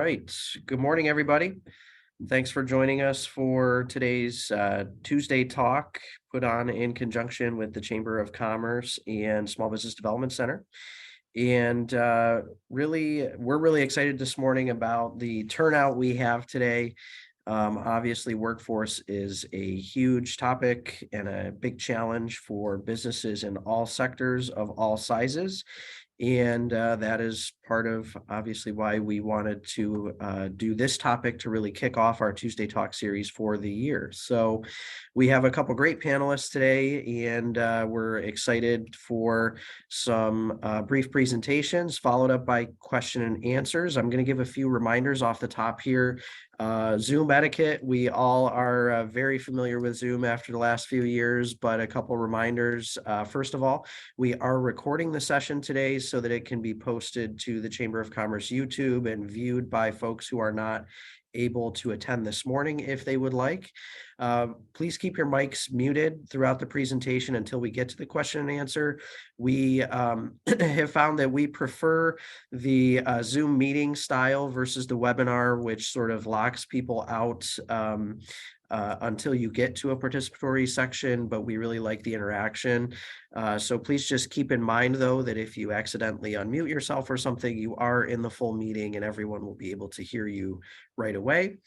right. Good morning, everybody. Thanks for joining us for today's Tuesday talk put on in conjunction with the Chamber of Commerce and Small Business Development Center. And we're really excited this morning about the turnout we have today. Obviously, workforce is a huge topic and a big challenge for businesses in all sectors of all sizes. And that is part of obviously why we wanted to do this topic to really kick off our Tuesday Talk series for the year. So we have a couple great panelists today, and we're excited for some brief presentations followed up by question and answers. I'm going to give a few reminders off the top here. Zoom etiquette. We all are very familiar with Zoom after the last few years, but a couple reminders. First of all, we are recording the session today so that it can be posted to the Chamber of Commerce YouTube and viewed by folks who are not able to attend this morning if they would like. Please keep your mics muted throughout the presentation until we get to the question and answer. We have found that we prefer the Zoom meeting style versus the webinar, which sort of locks people out until you get to a participatory section, but we really like the interaction. So please just keep in mind, though, that if you accidentally unmute yourself or something, you are in the full meeting and everyone will be able to hear you right away.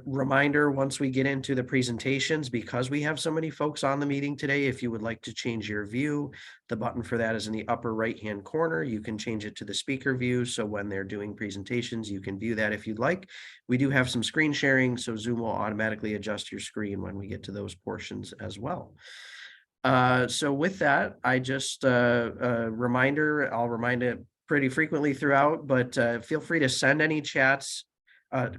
Reminder, once we get into the presentations, because we have so many folks on the meeting today, if you would like to change your view, the button for that is in the upper right-hand corner. You can change it to the speaker view. So when they're doing presentations, you can view that if you'd like. We do have some screen sharing, so Zoom will automatically adjust your screen when we get to those portions as well. So with that, I just reminder, I'll remind it pretty frequently throughout, but feel free to send any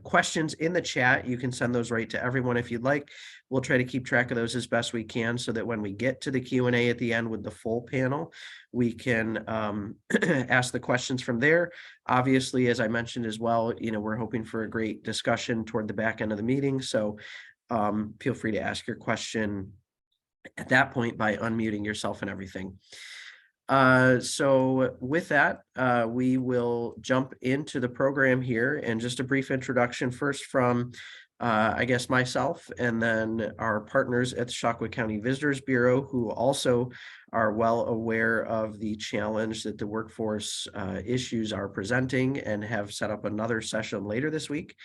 questions in the chat. You can send those right to everyone if you'd like. We'll try to keep track of those as best we can so that when we get to the Q&A at the end with the full panel, we can ask the questions from there. Obviously, as I mentioned as well, we're hoping for a great discussion toward the back end of the meeting. So feel free to ask your question at that point by unmuting yourself and everything. So with that, we will jump into the program here, and just a brief introduction first from, I guess, myself, and then our partners at the Chautauqua County Visitors Bureau, who also are well aware of the challenge that the workforce issues are presenting and have set up another session later this week.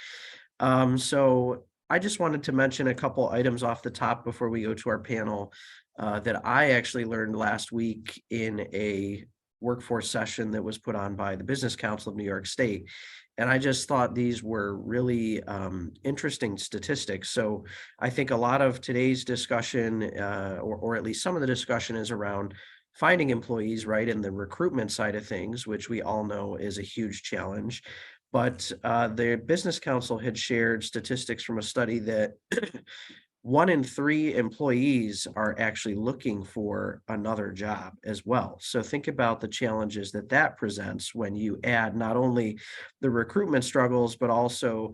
So I just wanted to mention a couple items off the top before we go to our panel that I actually learned last week in a workforce session that was put on by the Business Council of New York State. And I just thought these were really interesting statistics. So I think a lot of today's discussion, or at least some of the discussion, is around finding employees, right, and the recruitment side of things, which we all know is a huge challenge. But the Business Council had shared statistics from a study that 1 in 3 employees are actually looking for another job as well. So think about the challenges that presents when you add not only the recruitment struggles, but also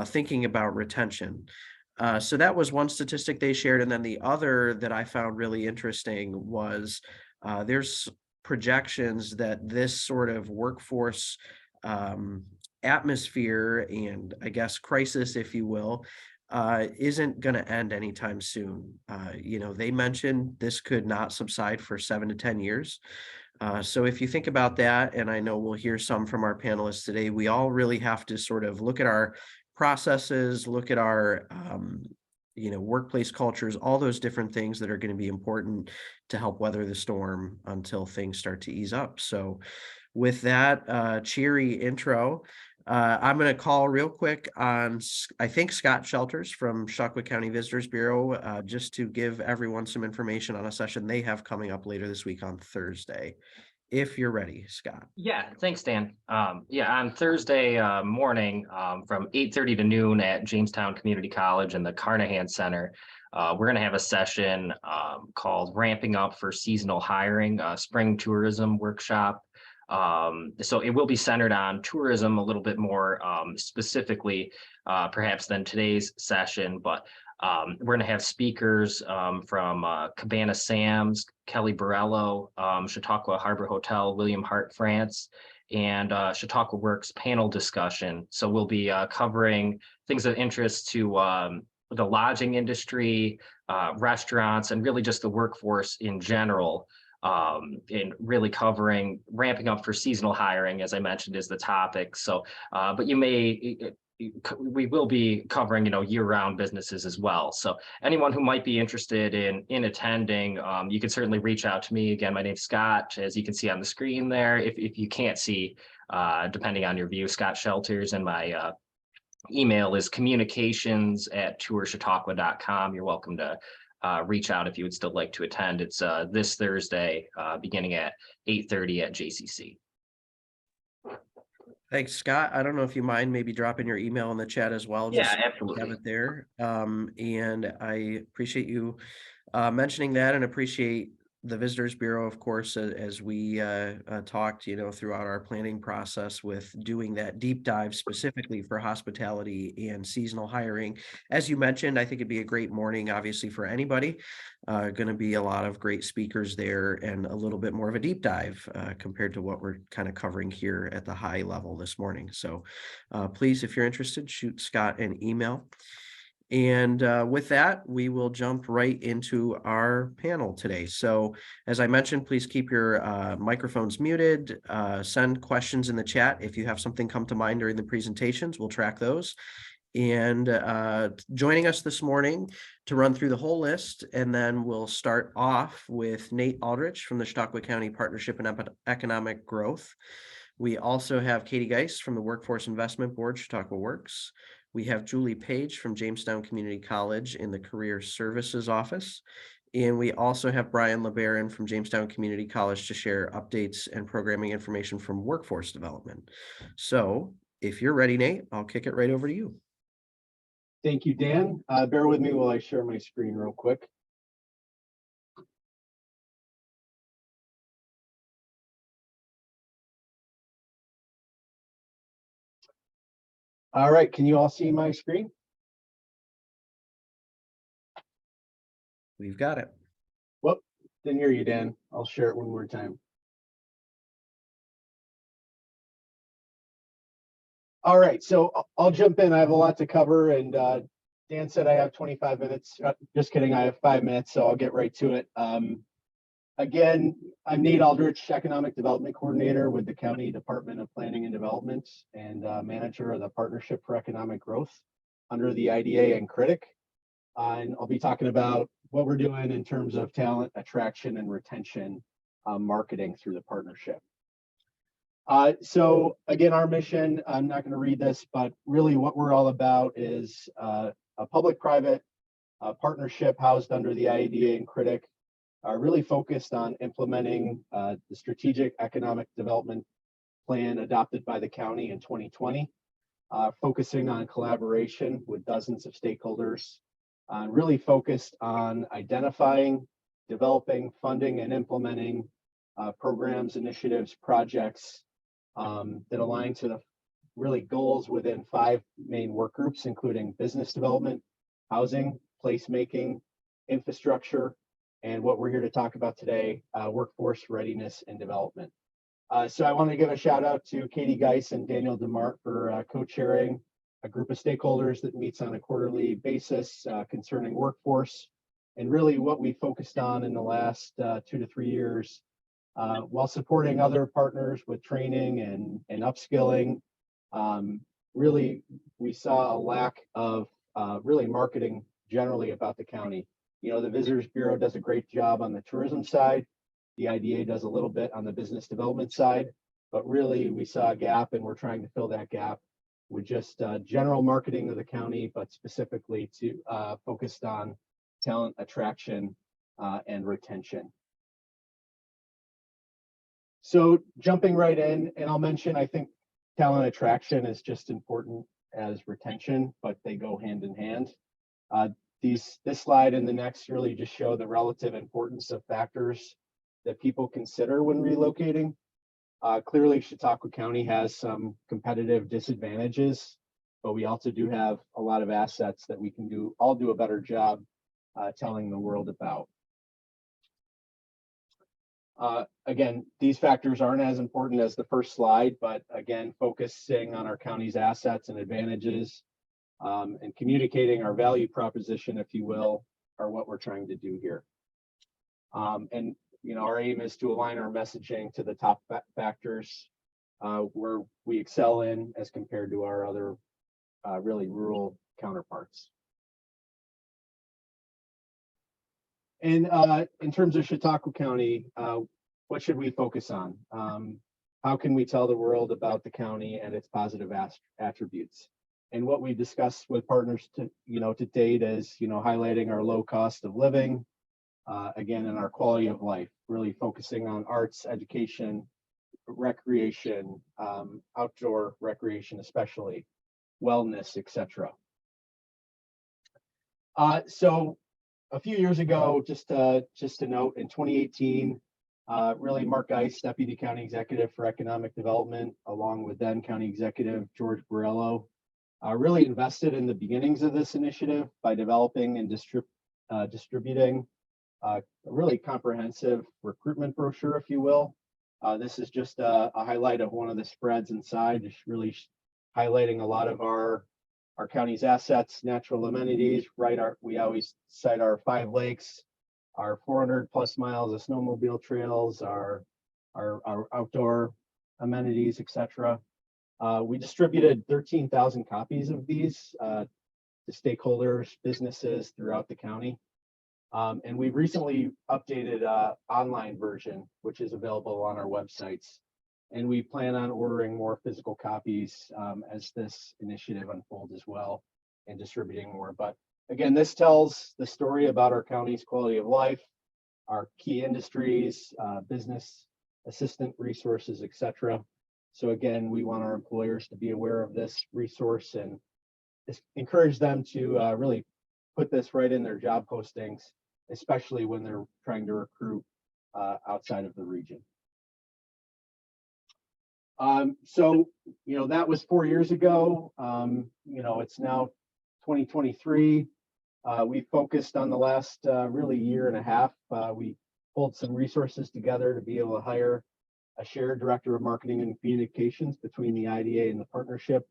thinking about retention. So that was one statistic they shared. And then the other that I found really interesting was there's projections that this sort of workforce atmosphere and, I guess, crisis, if you will, isn't going to end anytime soon. They mentioned this could not subside for 7 to 10 years. So if you think about that, and I know we'll hear some from our panelists today, we all really have to sort of look at our processes, look at our workplace cultures, all those different things that are going to be important to help weather the storm until things start to ease up. So with that cheery intro, I'm going to call real quick on, I think, Scott Shelters from Chautauqua County Visitors Bureau, just to give everyone some information on a session they have coming up later this week on Thursday. If you're ready, Scott. Yeah, thanks, Dan. On Thursday morning from 8:30 to noon at Jamestown Community College and the Carnahan Center, we're going to have a session called Ramping Up for Seasonal Hiring, Spring Tourism Workshop. So it will be centered on tourism a little bit more specifically, perhaps than today's session, but we're going to have speakers from Cabana Sam's, Kelly Borello, Chautauqua Harbor Hotel, William Hart France, and Chautauqua Works panel discussion. So we'll be covering things of interest to the lodging industry, restaurants, and really just the workforce in general. And really covering ramping up for seasonal hiring, as I mentioned, is the topic. So, but we will be covering, year-round businesses as well. So anyone who might be interested in attending, you can certainly reach out to me. Again, my name's Scott, as you can see on the screen there. If you can't see, depending on your view, Scott Shelters, and my email is communications@tourchautauqua.com. You're welcome to reach out if you would still like to attend. It's this Thursday, beginning at 8:30 at JCC. Thanks, Scott. I don't know if you mind maybe dropping your email in the chat as well. Just Yeah, absolutely. have it there. And I appreciate you mentioning that, and appreciate the Visitors Bureau, of course, as we talked, throughout our planning process with doing that deep dive specifically for hospitality and seasonal hiring. As you mentioned, I think it'd be a great morning, obviously, for anybody. Going to be a lot of great speakers there, and a little bit more of a deep dive compared to what we're kind of covering here at the high level this morning. So please, if you're interested, shoot Scott an email. And with that, we will jump right into our panel today. So as I mentioned, please keep your microphones muted, send questions in the chat. If you have something come to mind during the presentations, we'll track those. And joining us this morning to run through the whole list, and then we'll start off with Nate Aldrich from the Chautauqua County Partnership and Economic Growth. We also have Katie Geist from the Workforce Investment Board, Chautauqua Works. We have Julie Page from Jamestown Community College in the Career Services Office. And we also have Brian LeBaron from Jamestown Community College to share updates and programming information from workforce development. So if you're ready, Nate, I'll kick it right over to you. Thank you, Dan. Bear with me while I share my screen real quick. All right, can you all see my screen? We've got it. Well, didn't hear you, Dan. I'll share it one more time. All right, so I'll jump in. I have a lot to cover, and Dan said I have 25 minutes. Just kidding, I have 5 minutes, so I'll get right to it. Again, I'm Nate Aldrich, Economic Development Coordinator with the County Department of Planning and Development, and manager of the Partnership for Economic Growth under the IDA and CRITIC. And I'll be talking about what we're doing in terms of talent attraction and retention marketing through the partnership. So again, our mission, I'm not going to read this, but really what we're all about is a public-private partnership housed under the IDA and CRITIC, really focused on implementing the strategic economic development plan adopted by the county in 2020, focusing on collaboration with dozens of stakeholders, really focused on identifying, developing, funding, and implementing programs, initiatives, projects that align to the really goals within 5 main work groups, including business development, housing, placemaking, infrastructure, and what we're here to talk about today, workforce readiness and development. So I want to give a shout out to Katie Geist and Daniel DeMart for co-chairing a group of stakeholders that meets on a quarterly basis concerning workforce, and really what we focused on in the last 2 to 3 years, while supporting other partners with training and upskilling. Really, we saw a lack of really marketing generally about the county. The Visitors Bureau does a great job on the tourism side. The IDA does a little bit on the business development side, but really we saw a gap, and we're trying to fill that gap with just general marketing of the county, but specifically to focused on talent attraction and retention. So jumping right in, and I'll mention, I think talent attraction is just important as retention, but they go hand in hand. This slide and the next really just show the relative importance of factors that people consider when relocating. Clearly, Chautauqua County has some competitive disadvantages, but we also do have a lot of assets that we can all do a better job telling the world about. Again, these factors aren't as important as the first slide, but again, focusing on our county's assets and advantages, and communicating our value proposition, if you will, are what we're trying to do here. And our aim is to align our messaging to the top factors where we excel in as compared to our other really rural counterparts. And in terms of Chautauqua County, what should we focus on? How can we tell the world about the county and its positive attributes? And what we discussed with partners to date is highlighting our low cost of living, again, and our quality of life, really focusing on arts, education, recreation, outdoor recreation, especially wellness, etc. So a few years ago, just to note, in 2018, really Mark Geis, Deputy County Executive for Economic Development, along with then County Executive George Borello, really invested in the beginnings of this initiative by developing and distributing a really comprehensive recruitment brochure, if you will. This is just a highlight of one of the spreads inside, just really highlighting a lot of our county's assets, natural amenities, right? We always cite our 5 lakes, our 400 plus miles of snowmobile trails, our outdoor amenities, etc. We distributed 13,000 copies of these to stakeholders, businesses throughout the county. And we've recently updated an online version, which is available on our websites. And we plan on ordering more physical copies as this initiative unfolds as well, and distributing more. But again, this tells the story about our county's quality of life, our key industries, business assistant resources, etc. So again, we want our employers to be aware of this resource and encourage them to really put this right in their job postings, especially when they're trying to recruit outside of the region. So, that was 4 years ago. It's now 2023. We focused on the last really year and a half. We pulled some resources together to be able to hire a shared director of marketing and communications between the IDA and the partnership,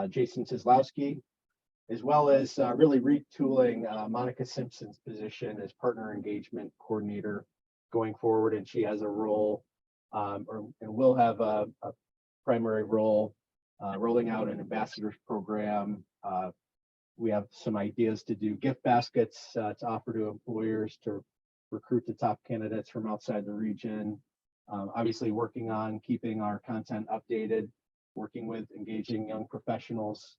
Jason Tislowski, as well as really retooling Monica Simpson's position as partner engagement coordinator going forward. And she has a role and will have a primary role rolling out an ambassadors program. We have some ideas to do gift baskets to offer to employers to recruit the top candidates from outside the region. Obviously working on keeping our content updated, working with engaging young professionals.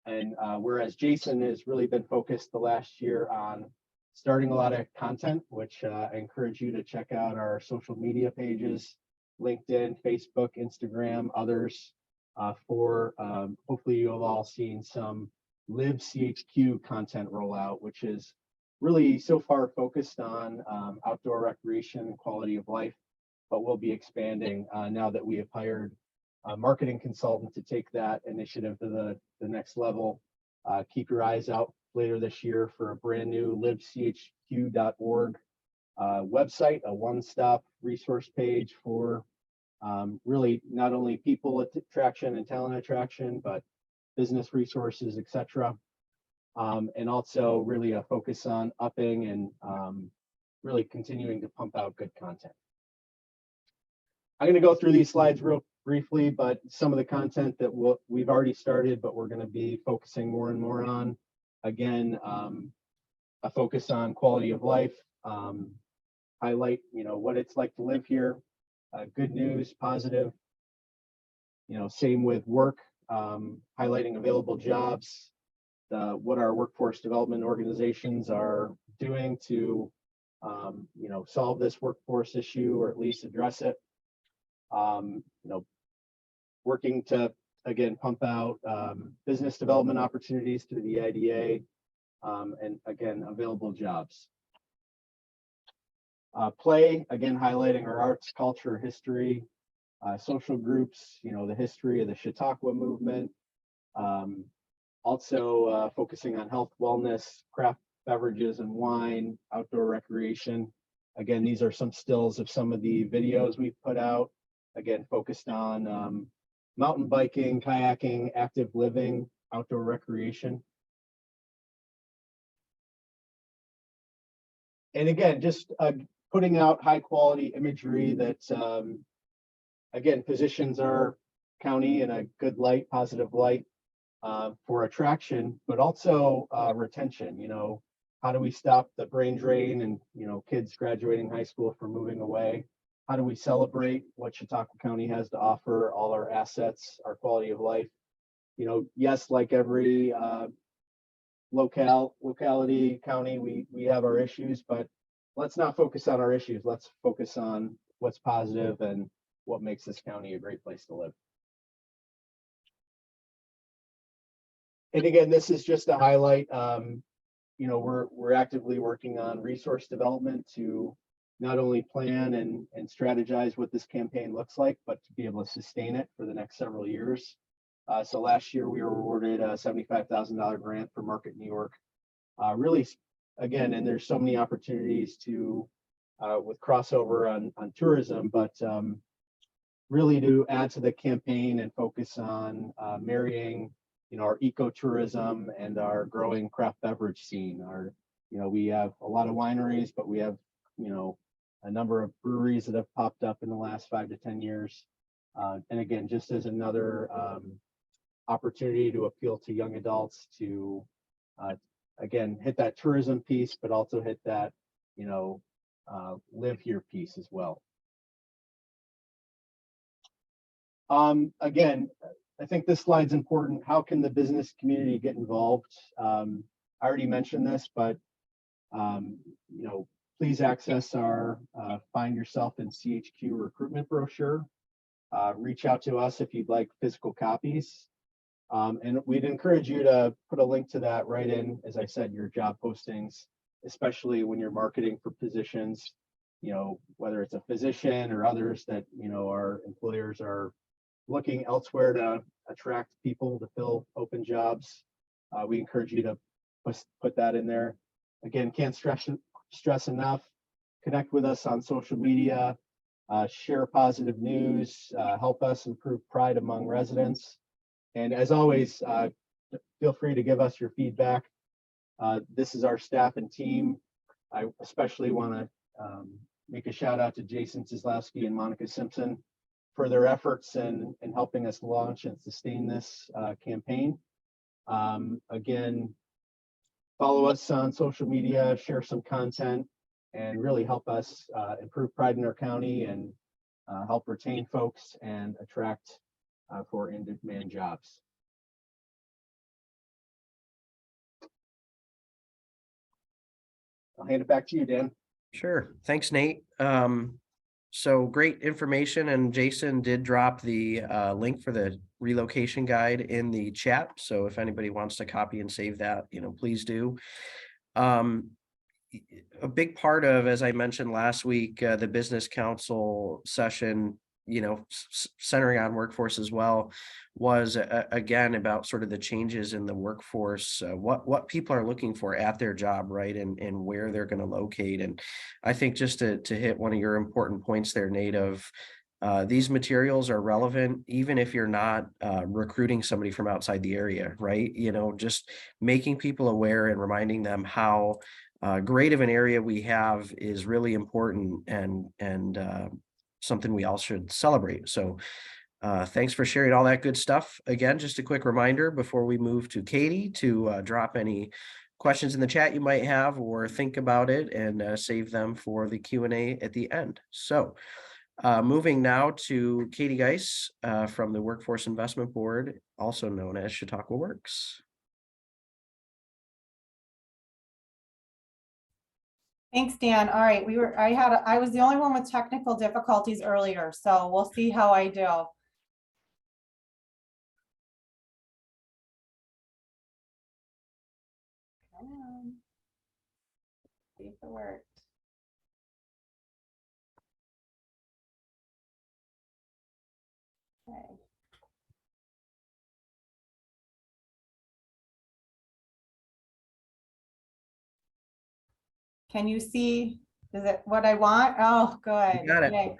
And whereas Jason has really been focused the last year on starting a lot of content, which I encourage you to check out our social media pages, LinkedIn, Facebook, Instagram, others, for hopefully you have all seen some Live CHQ content rollout, which is really so far focused on outdoor recreation and quality of life, but we'll be expanding now that we have hired a marketing consultant to take that initiative to the next level. Keep your eyes out later this year for a brand new livechq.org website, a one-stop resource page for really not only people attraction and talent attraction, but business resources, etc. And also really a focus on upping and really continuing to pump out good content. I'm going to go through these slides real briefly, but some of the content that we've already started, but we're going to be focusing more and more on. Again, a focus on quality of life, highlight, what it's like to live here, good news, positive, same with work, highlighting available jobs, what our workforce development organizations are doing to, solve this workforce issue or at least address it. Working to, again, pump out business development opportunities through the IDA, and again, available jobs. Play, again, highlighting our arts, culture, history, social groups, the history of the Chautauqua movement. Also focusing on health, wellness, craft beverages and wine, outdoor recreation. Again, these are some stills of some of the videos we've put out, again, focused on mountain biking, kayaking, active living, outdoor recreation. And again, just putting out high quality imagery that, again, positions our county in a good light, positive light for attraction, but also retention. You know, how do we stop the brain drain and, you know, kids graduating high school from moving away? How do we celebrate what Chautauqua County has to offer, all our assets, our quality of life? You know, yes, like every locality, county, we have our issues, but let's not focus on our issues. Let's focus on what's positive and what makes this county a great place to live. And again, this is just a highlight. You know, we're actively working on resource development to not only plan and strategize what this campaign looks like, but to be able to sustain it for the next several years. So last year we were awarded a $75,000 grant for Market New York. Really, again, and there's so many opportunities to with crossover on tourism, but really to add to the campaign and focus on marrying, you know, our ecotourism and our growing craft beverage scene. You know, we have a lot of wineries, but we have, you know, a number of breweries that have popped up in the last 5 to 10 years. And again, just as another opportunity to appeal to young adults to, again, hit that tourism piece, but also hit that, you know, live here piece as well. Again, I think this slide's important. How can the business community get involved? I already mentioned this, but you know, please access our Find Yourself in CHQ recruitment brochure. Reach out to us if you'd like physical copies. And we'd encourage you to put a link to that right in, as I said, your job postings, especially when you're marketing for positions, you know, whether it's a physician or others that, you know, our employers are looking elsewhere to attract people to fill open jobs. We encourage you to put that in there. Again, can't stress enough, connect with us on social media, share positive news, help us improve pride among residents. And as always, feel free to give us your feedback. This is our staff and team. I especially want to make a shout out to Jason Cislavsky and Monica Simpson for their efforts in helping us launch and sustain this campaign. Again, follow us on social media, share some content, and really help us improve pride in our county and help retain folks and attract for in-demand jobs. I'll hand it back to you, Dan. Sure. Thanks, Nate. So great information, and Jason did drop the link for the relocation guide in the chat. So if anybody wants to copy and save that, you know, please do. A big part of, as I mentioned last week, the business council session, you know, centering on workforce as well, was again about sort of the changes in the workforce, what people are looking for at their job, right, and where they're going to locate. And I think just to hit one of your important points there, Nate, of these materials are relevant even if you're not recruiting somebody from outside the area, right? You know, just making people aware and reminding them how great of an area we have is really important and something we all should celebrate. So thanks for sharing all that good stuff. Again, just a quick reminder before we move to Katie to drop any questions in the chat you might have or think about it and save them for the Q&A at the end. So moving now to Katie Geis from the Workforce Investment Board, also known as Chautauqua Works. Thanks, Dan. All right, I was the only one with technical difficulties earlier, so we'll see how I do. Come on. See if it worked. Okay. Can you see Is it what I want? Oh, good. got it. Yay.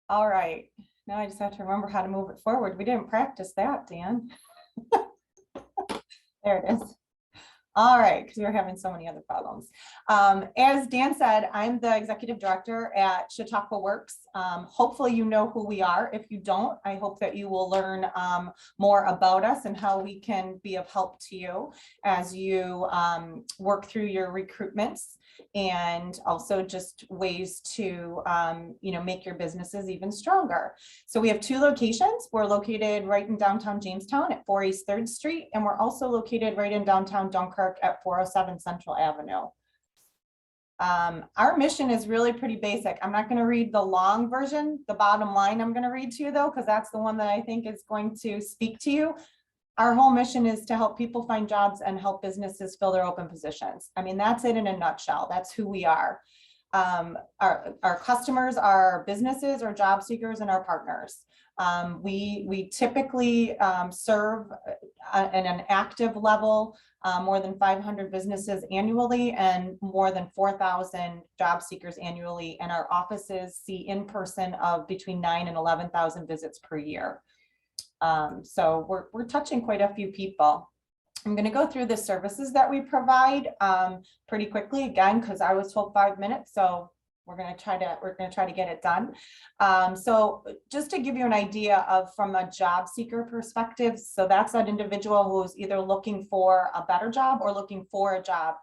All right. Now I just have to remember how to move it forward. We didn't practice that, Dan. There it is. All right, because we were having so many other problems. As Dan said, I'm the executive director at Chautauqua Works. Hopefully you know who we are. If you don't, I hope that you will learn more about us and how we can be of help to you as you work through your recruitments, and also just ways to make your businesses even stronger. So we have 2 locations. We're located right in downtown Jamestown at 4 East 3rd Street, and we're also located right in downtown Dunkirk at 407 Central Avenue. Our mission is really pretty basic. I'm not going to read the long version. The bottom line I'm going to read to you though, because that's the one that I think is going to speak to you. Our whole mission is to help people find jobs and help businesses fill their open positions. I mean, that's it in a nutshell. That's who we are. Our customers are businesses or job seekers and our partners. We typically serve in an active level more than 500 businesses annually and more than 4,000 job seekers annually. And our offices see in person of between 9,000 and 11,000 visits per year. So we're touching quite a few people. I'm going to go through the services that we provide pretty quickly again, because I was told 5 minutes. So we're going to try to get it done. So just to give you an idea of from a job seeker perspective, so that's that individual who's either looking for a better job or looking for a job.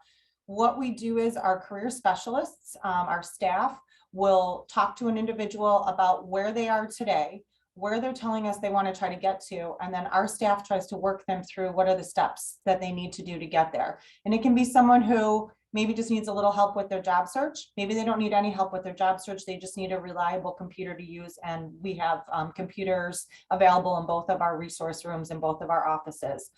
What we do is our career specialists, our staff will talk to an individual about where they are today, where they're telling us they want to try to get to, and then our staff tries to work them through what are the steps that they need to do to get there. And it can be someone who maybe just needs a little help with their job search. Maybe they don't need any help with their job search. They just need a reliable computer to use. And we have computers available in both of our resource rooms in both of our offices.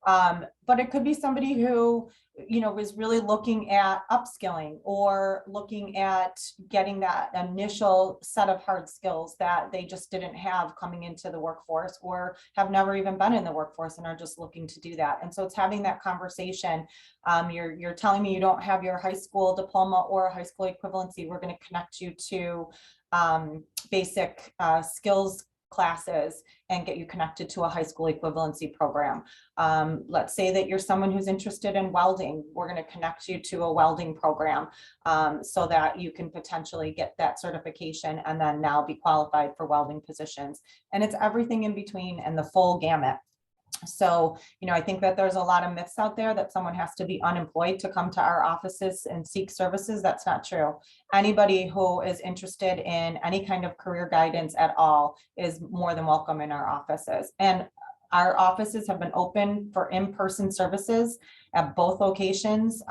But it could be somebody who, is really looking at upskilling or looking at getting that initial set of hard skills that they just didn't have coming into the workforce, or have never even been in the workforce and are just looking to do that. And so it's having that conversation. You're telling me you don't have your high school diploma or a high school equivalency. We're going to connect you to basic skills classes and get you connected to a high school equivalency program. Let's say that you're someone who's interested in welding. We're going to connect you to a welding program so that you can potentially get that certification and then now be qualified for welding positions. And it's everything in between and the full gamut. So, I think that there's a lot of myths out there that someone has to be unemployed to come to our offices and seek services. That's not true. Anybody who is interested in any kind of career guidance at all is more than welcome in our offices. And our offices have been open for in-person services at both locations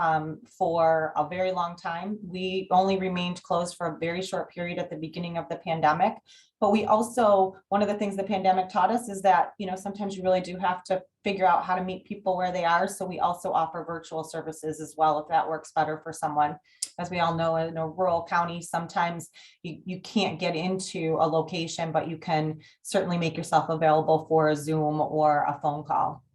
for a very long time. We only remained closed for a very short period at the beginning of the pandemic. But we also, one of the things the pandemic taught us is that, sometimes you really do have to figure out how to meet people where they are. So we also offer virtual services as well, if that works better for someone. As we all know, in a rural county, sometimes you can't get into a location, but you can certainly make yourself available for a Zoom or a phone call.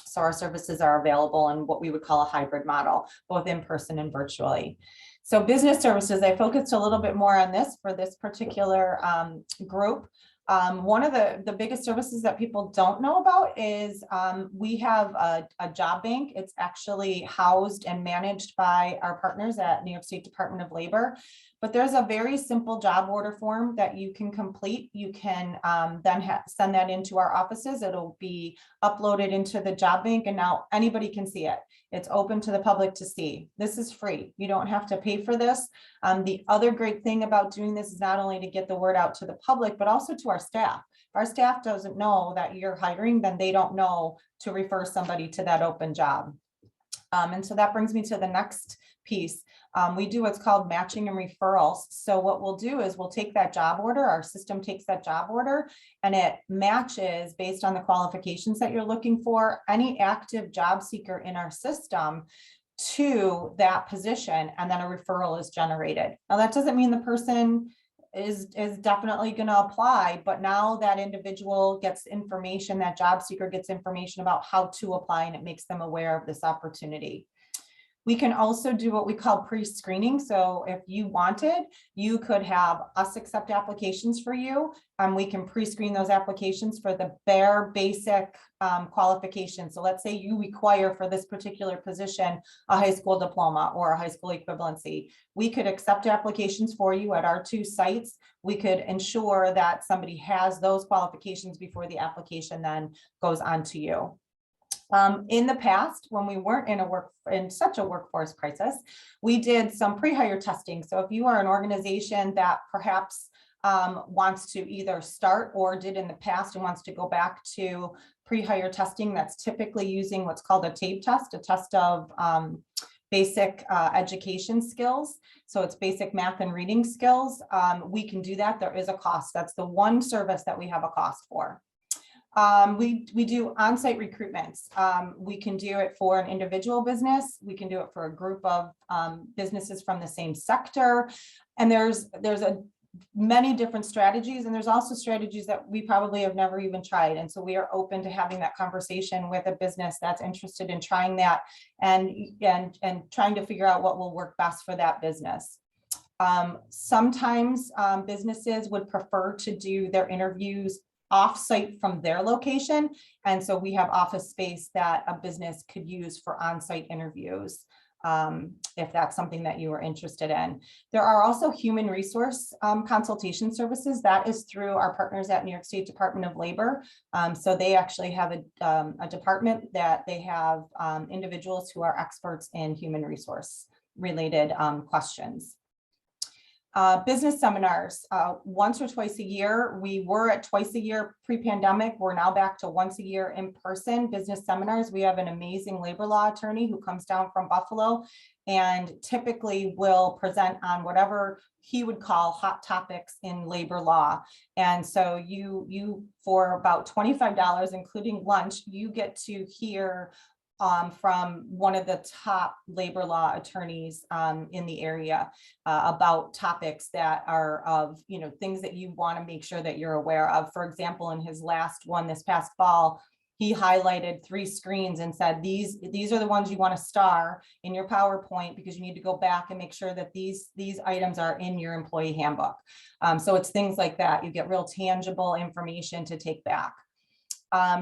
So our services are available in what we would call a hybrid model, both in person and virtually. So business services, I focused a little bit more on this for this particular group. One of the biggest services that people don't know about is we have a job bank. It's actually housed and managed by our partners at New York State Department of Labor. But there's a very simple job order form that you can complete. You can then send that into our offices. It'll be uploaded into the job bank, and now anybody can see it. It's open to the public to see. This is free. You don't have to pay for this. The other great thing about doing this is not only to get the word out to the public, but also to our staff. If our staff doesn't know that you're hiring, then they don't know to refer somebody to that open job. And so that brings me to the next piece. We do what's called matching and referrals. So what we'll do is we'll take that job order, our system takes that job order, and it matches based on the qualifications that you're looking for, any active job seeker in our system to that position, and then a referral is generated. Now that doesn't mean the person is definitely going to apply, but now that individual gets information, that job seeker gets information about how to apply, and it makes them aware of this opportunity. We can also do what we call pre-screening. So if you wanted, you could have us accept applications for you. We can pre-screen those applications for the bare basic qualifications. So let's say you require for this particular position a high school diploma or a high school equivalency. We could accept applications for you at our 2 sites. We could ensure that somebody has those qualifications before the application then goes on to you. In the past, when we weren't in such a workforce crisis, we did some pre-hire testing. So if you are an organization that perhaps wants to either start or did in the past and wants to go back to pre-hire testing, that's typically using what's called a TABE test, a test of basic education skills. So it's basic math and reading skills. We can do that. There is a cost. That's the one service that we have a cost for. We do on-site recruitments. We can do it for an individual business. We can do it for a group of businesses from the same sector. And there's many different strategies, and there's also strategies that we probably have never even tried. And so we are open to having that conversation with a business that's interested in trying that and trying to figure out what will work best for that business. Sometimes businesses would prefer to do their interviews off-site from their location. And so we have office space that a business could use for on-site interviews, if that's something that you are interested in. There are also human resource consultation services. That is through our partners at New York State Department of Labor. So they actually have a department that they have individuals who are experts in human resource related questions. Business seminars, once or twice a year. We were at twice a year pre-pandemic. We're now back to once a year in person business seminars. We have an amazing labor law attorney who comes down from Buffalo and typically will present on whatever he would call hot topics in labor law. And so you for about $25, including lunch, you get to hear from one of the top labor law attorneys in the area about topics that are of, things that you want to make sure that you're aware of. For example, in his last one this past fall, he highlighted 3 screens and said, these are the ones you want to star in your PowerPoint because you need to go back and make sure that these items are in your employee handbook. So it's things like that. You get real tangible information to take back.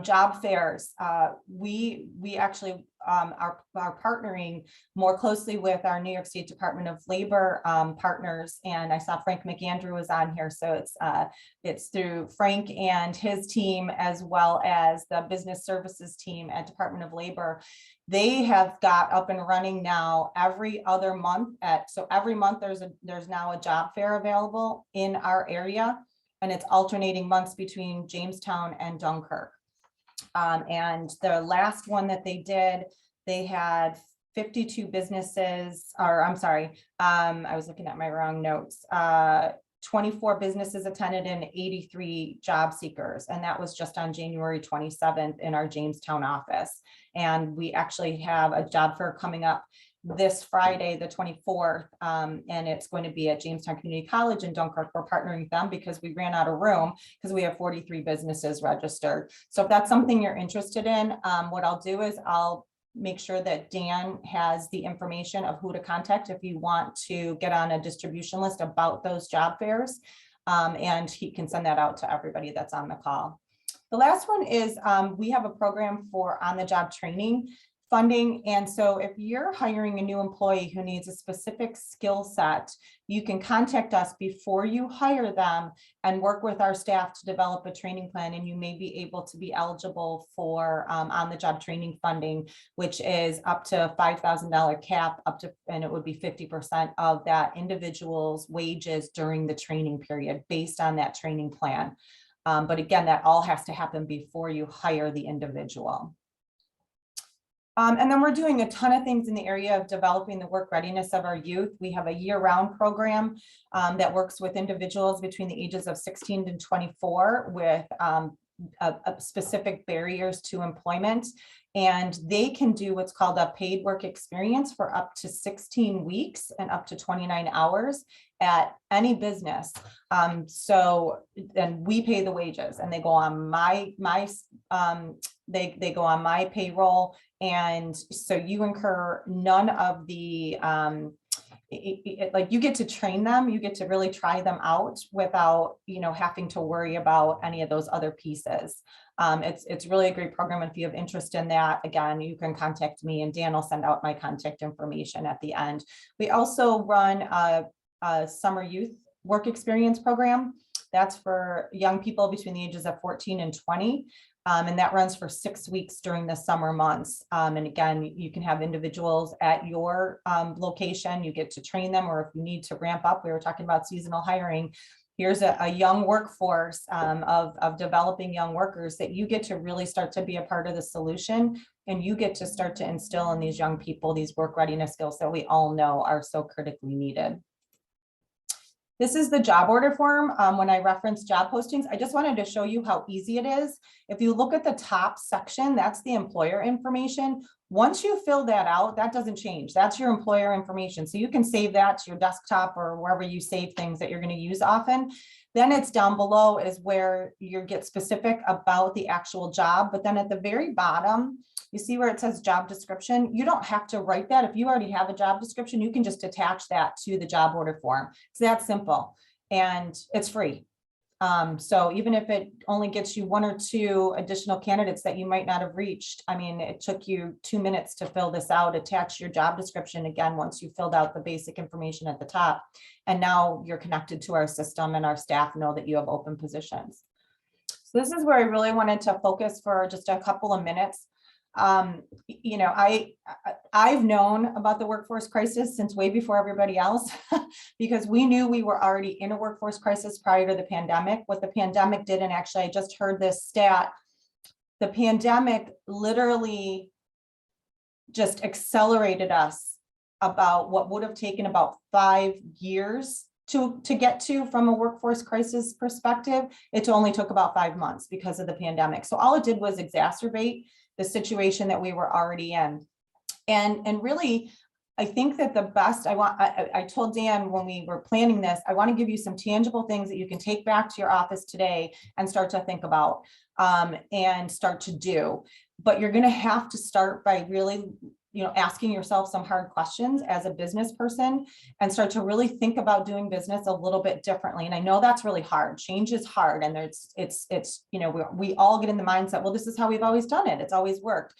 Job fairs. We actually are partnering more closely with our New York State Department of Labor partners, and I saw Frank McAndrew was on here, so it's through Frank and his team as well as the business services team at Department of Labor. They have got up and running now every other month so every month there's now a job fair available in our area, and it's alternating months between Jamestown and Dunkirk. And the last one that they did, they had 52 businesses, or I'm sorry, I was looking at my wrong notes. 24 businesses attended and 83 job seekers. And that was just on January 27th in our Jamestown office. And we actually have a job fair coming up this Friday, the 24th, and it's going to be at Jamestown Community College in Dunkirk. We're partnering with them because we ran out of room because we have 43 businesses registered. So if that's something you're interested in, what I'll do is I'll make sure that Dan has the information of who to contact if you want to get on a distribution list about those job fairs, and he can send that out to everybody that's on the call. The last one is we have a program for on-the-job training funding. And so if you're hiring a new employee who needs a specific skill set, you can contact us before you hire them and work with our staff to develop a training plan. And you may be able to be eligible for on-the-job training funding, which is up to $5,000 cap and it would be 50% of that individual's wages during the training period based on that training plan. But again, that all has to happen before you hire the individual. And then we're doing a ton of things in the area of developing the work readiness of our youth. We have a year-round program that works with individuals between the ages of 16 and 24 with specific barriers to employment. And they can do what's called a paid work experience for up to 16 weeks and up to 29 hours at any business. So then we pay the wages and they go on they go on my payroll. And so you incur none of the, like you get to train them, you get to really try them out without, having to worry about any of those other pieces. It's really a great program. If you have interest in that, again, you can contact me and Dan will send out my contact information at the end. We also run a summer youth work experience program. That's for young people between the ages of 14 and 20. And that runs for 6 weeks during the summer months. And again, you can have individuals at your location, you get to train them, or if you need to ramp up, we were talking about seasonal hiring. Here's a young workforce of developing young workers that you get to really start to be a part of the solution. And you get to start to instill in these young people these work readiness skills that we all know are so critically needed. This is the job order form. When I reference job postings, I just wanted to show you how easy it is. If you look at the top section, that's the employer information. Once you fill that out, that doesn't change. That's your employer information. So you can save that to your desktop or wherever you save things that you're going to use often. Then it's down below is where you get specific about the actual job. But then at the very bottom, you see where it says job description. You don't have to write that. If you already have a job description, you can just attach that to the job order form. It's that simple and it's free. So even if it only gets you 1 or 2 additional candidates that you might not have reached, I mean, it took you 2 minutes to fill this out, attach your job description again, once you filled out the basic information at the top. And now you're connected to our system and our staff know that you have open positions. So this is where I really wanted to focus for just a couple of minutes. I've known about the workforce crisis since way before everybody else, because we knew we were already in a workforce crisis prior to the pandemic. What the pandemic did, and actually I just heard this stat, the pandemic literally just accelerated us about what would have taken about 5 years to get to from a workforce crisis perspective. It only took about 5 months because of the pandemic. So all it did was exacerbate the situation that we were already in. And really, I think that the best, I told Dan when we were planning this, I want to give you some tangible things that you can take back to your office today and start to think about and start to do. But you're going to have to start by really, asking yourself some hard questions as a business person and start to really think about doing business a little bit differently. And I know that's really hard. Change is hard. And we all get in the mindset, well, this is how we've always done it. It's always worked.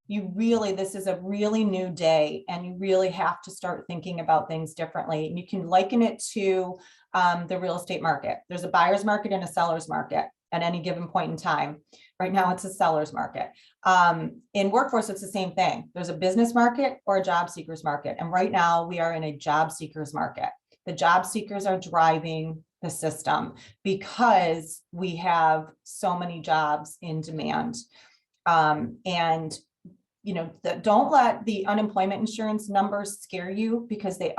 This is a really new day and you really have to start thinking about things differently. And you can liken it to the real estate market. There's a buyer's market and a seller's market at any given point in time. Right now it's a seller's market. In workforce, it's the same thing. There's a business market or a job seekers market. And right now we are in a job seekers market. The job seekers are driving the system because we have so many jobs in demand. Don't let the unemployment insurance numbers scare you because they're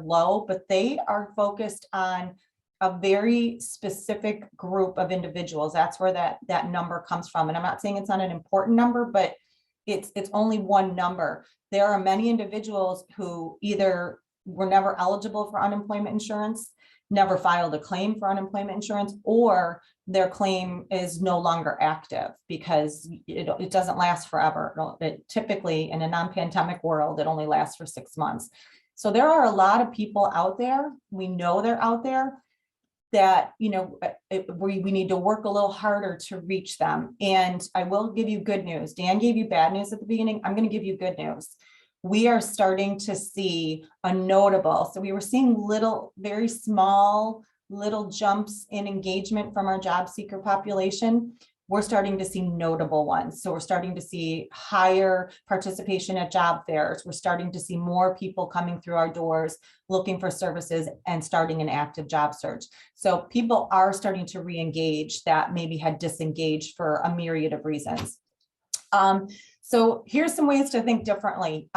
low, but they are focused on a very specific group of individuals. That's where that number comes from. And I'm not saying it's not an important number, but it's only one number. There are many individuals who either were never eligible for unemployment insurance, never filed a claim for unemployment insurance, or their claim is no longer active because it doesn't last forever. It typically, in a non-pandemic world, it only lasts for 6 months. So there are a lot of people out there. We know they're out there that, we need to work a little harder to reach them. And I will give you good news. Dan gave you bad news at the beginning. I'm going to give you good news. We are starting to see a notable, so we were seeing very small little jumps in engagement from our job seeker population. We're starting to see notable ones. So we're starting to see higher participation at job fairs. We're starting to see more people coming through our doors, looking for services and starting an active job search. So people are starting to re-engage that maybe had disengaged for a myriad of reasons. So here's some ways to think differently.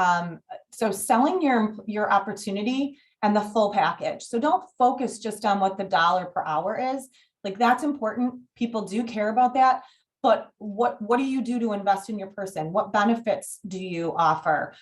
So selling your opportunity and the full package. So don't focus just on what the dollar per hour is. Like, that's important. People do care about that. But what do you do to invest in your person? What benefits do you offer?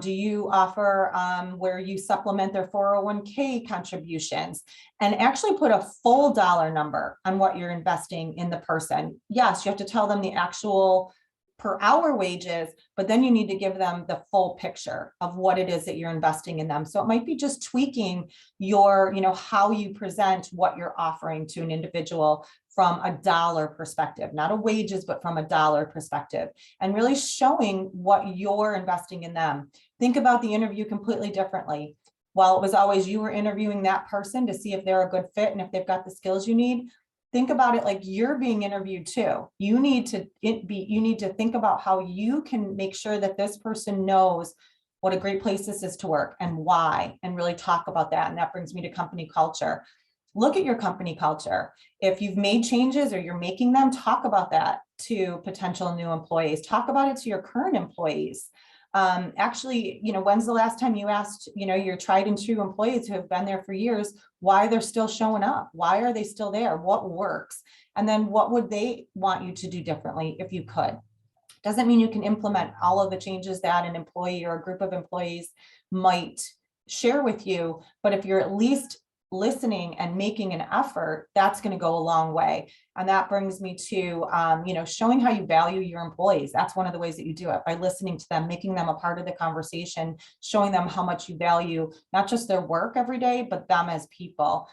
Do you offer where you supplement their 401k contributions, and actually put a full dollar number on what you're investing in the person? Yes, you have to tell them the actual per hour wages, but then you need to give them the full picture of what it is that you're investing in them. So it might be just tweaking your, how you present what you're offering to an individual from a dollar perspective, not a wages, but from a dollar perspective, and really showing what you're investing in them. Think about the interview completely differently. While it was always you were interviewing that person to see if they're a good fit and if they've got the skills you need, think about it like you're being interviewed too. You need to think about how you can make sure that this person knows what a great place this is to work and why, and really talk about that. And that brings me to company culture. Look at your company culture. If you've made changes or you're making them, talk about that to potential new employees. Talk about it to your current employees. Actually, when's the last time you asked, your tried and true employees who have been there for years, why they're still showing up? Why are they still there? What works? And then what would they want you to do differently if you could? Doesn't mean you can implement all of the changes that an employee or a group of employees might share with you, but if you're at least listening and making an effort, that's going to go a long way. And that brings me to, showing how you value your employees. That's one of the ways that you do it, by listening to them, making them a part of the conversation, showing them how much you value not just their work every day, but them as people.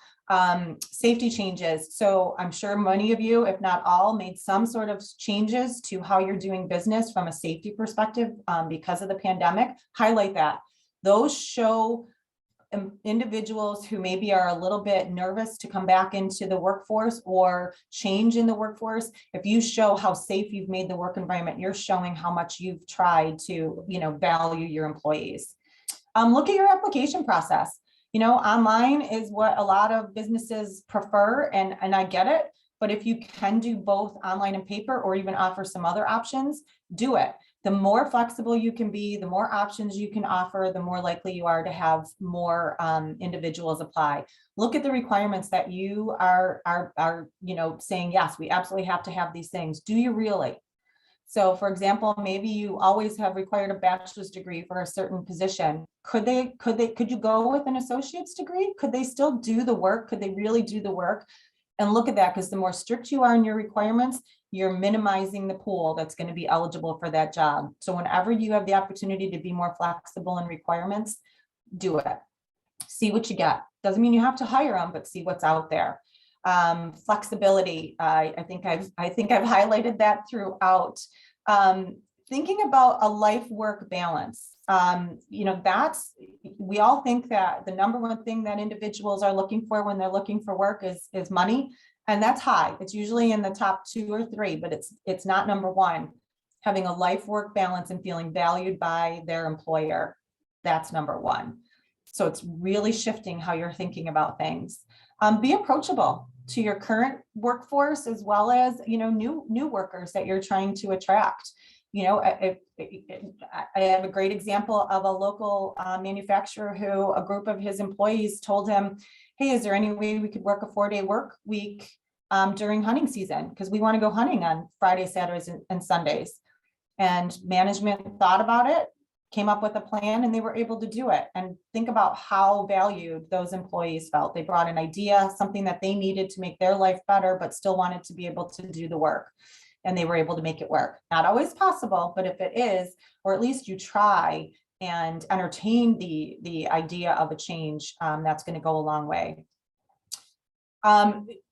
Safety changes. So I'm sure many of you, if not all, made some sort of changes to how you're doing business from a safety perspective because of the pandemic. Highlight that. Those show individuals who maybe are a little bit nervous to come back into the workforce or change in the workforce. If you show how safe you've made the work environment, you're showing how much you've tried to, value your employees. Look at your application process. Online is what a lot of businesses prefer, and I get it. But if you can do both online and paper, or even offer some other options, do it. The more flexible you can be, the more options you can offer, the more likely you are to have more individuals apply. Look at the requirements that you are saying, yes, we absolutely have to have these things. Do you really? So for example, maybe you always have required a bachelor's degree for a certain position. Could you go with an associate's degree? Could they still do the work? Could they really do the work? And look at that, because the more strict you are in your requirements, you're minimizing the pool that's going to be eligible for that job. So whenever you have the opportunity to be more flexible in requirements, do it. See what you get. Doesn't mean you have to hire them, but see what's out there. Flexibility. I think I've highlighted that throughout. Thinking about a life-work balance. We all think that the number one thing that individuals are looking for when they're looking for work is money. And that's high. It's usually in the top 2 or 3, but it's not number one. Having a life-work balance and feeling valued by their employer. That's number one. So it's really shifting how you're thinking about things. Be approachable to your current workforce, as well as, new workers that you're trying to attract. I have a great example of a local manufacturer who a group of his employees told him, hey, is there any way we could work a 4-day work week during hunting season? Because we want to go hunting on Fridays, Saturdays, and Sundays. And management thought about it, came up with a plan, and they were able to do it. And think about how valued those employees felt. They brought an idea, something that they needed to make their life better, but still wanted to be able to do the work. And they were able to make it work. Not always possible, but if it is, or at least you try and entertain the idea of a change, that's going to go a long way.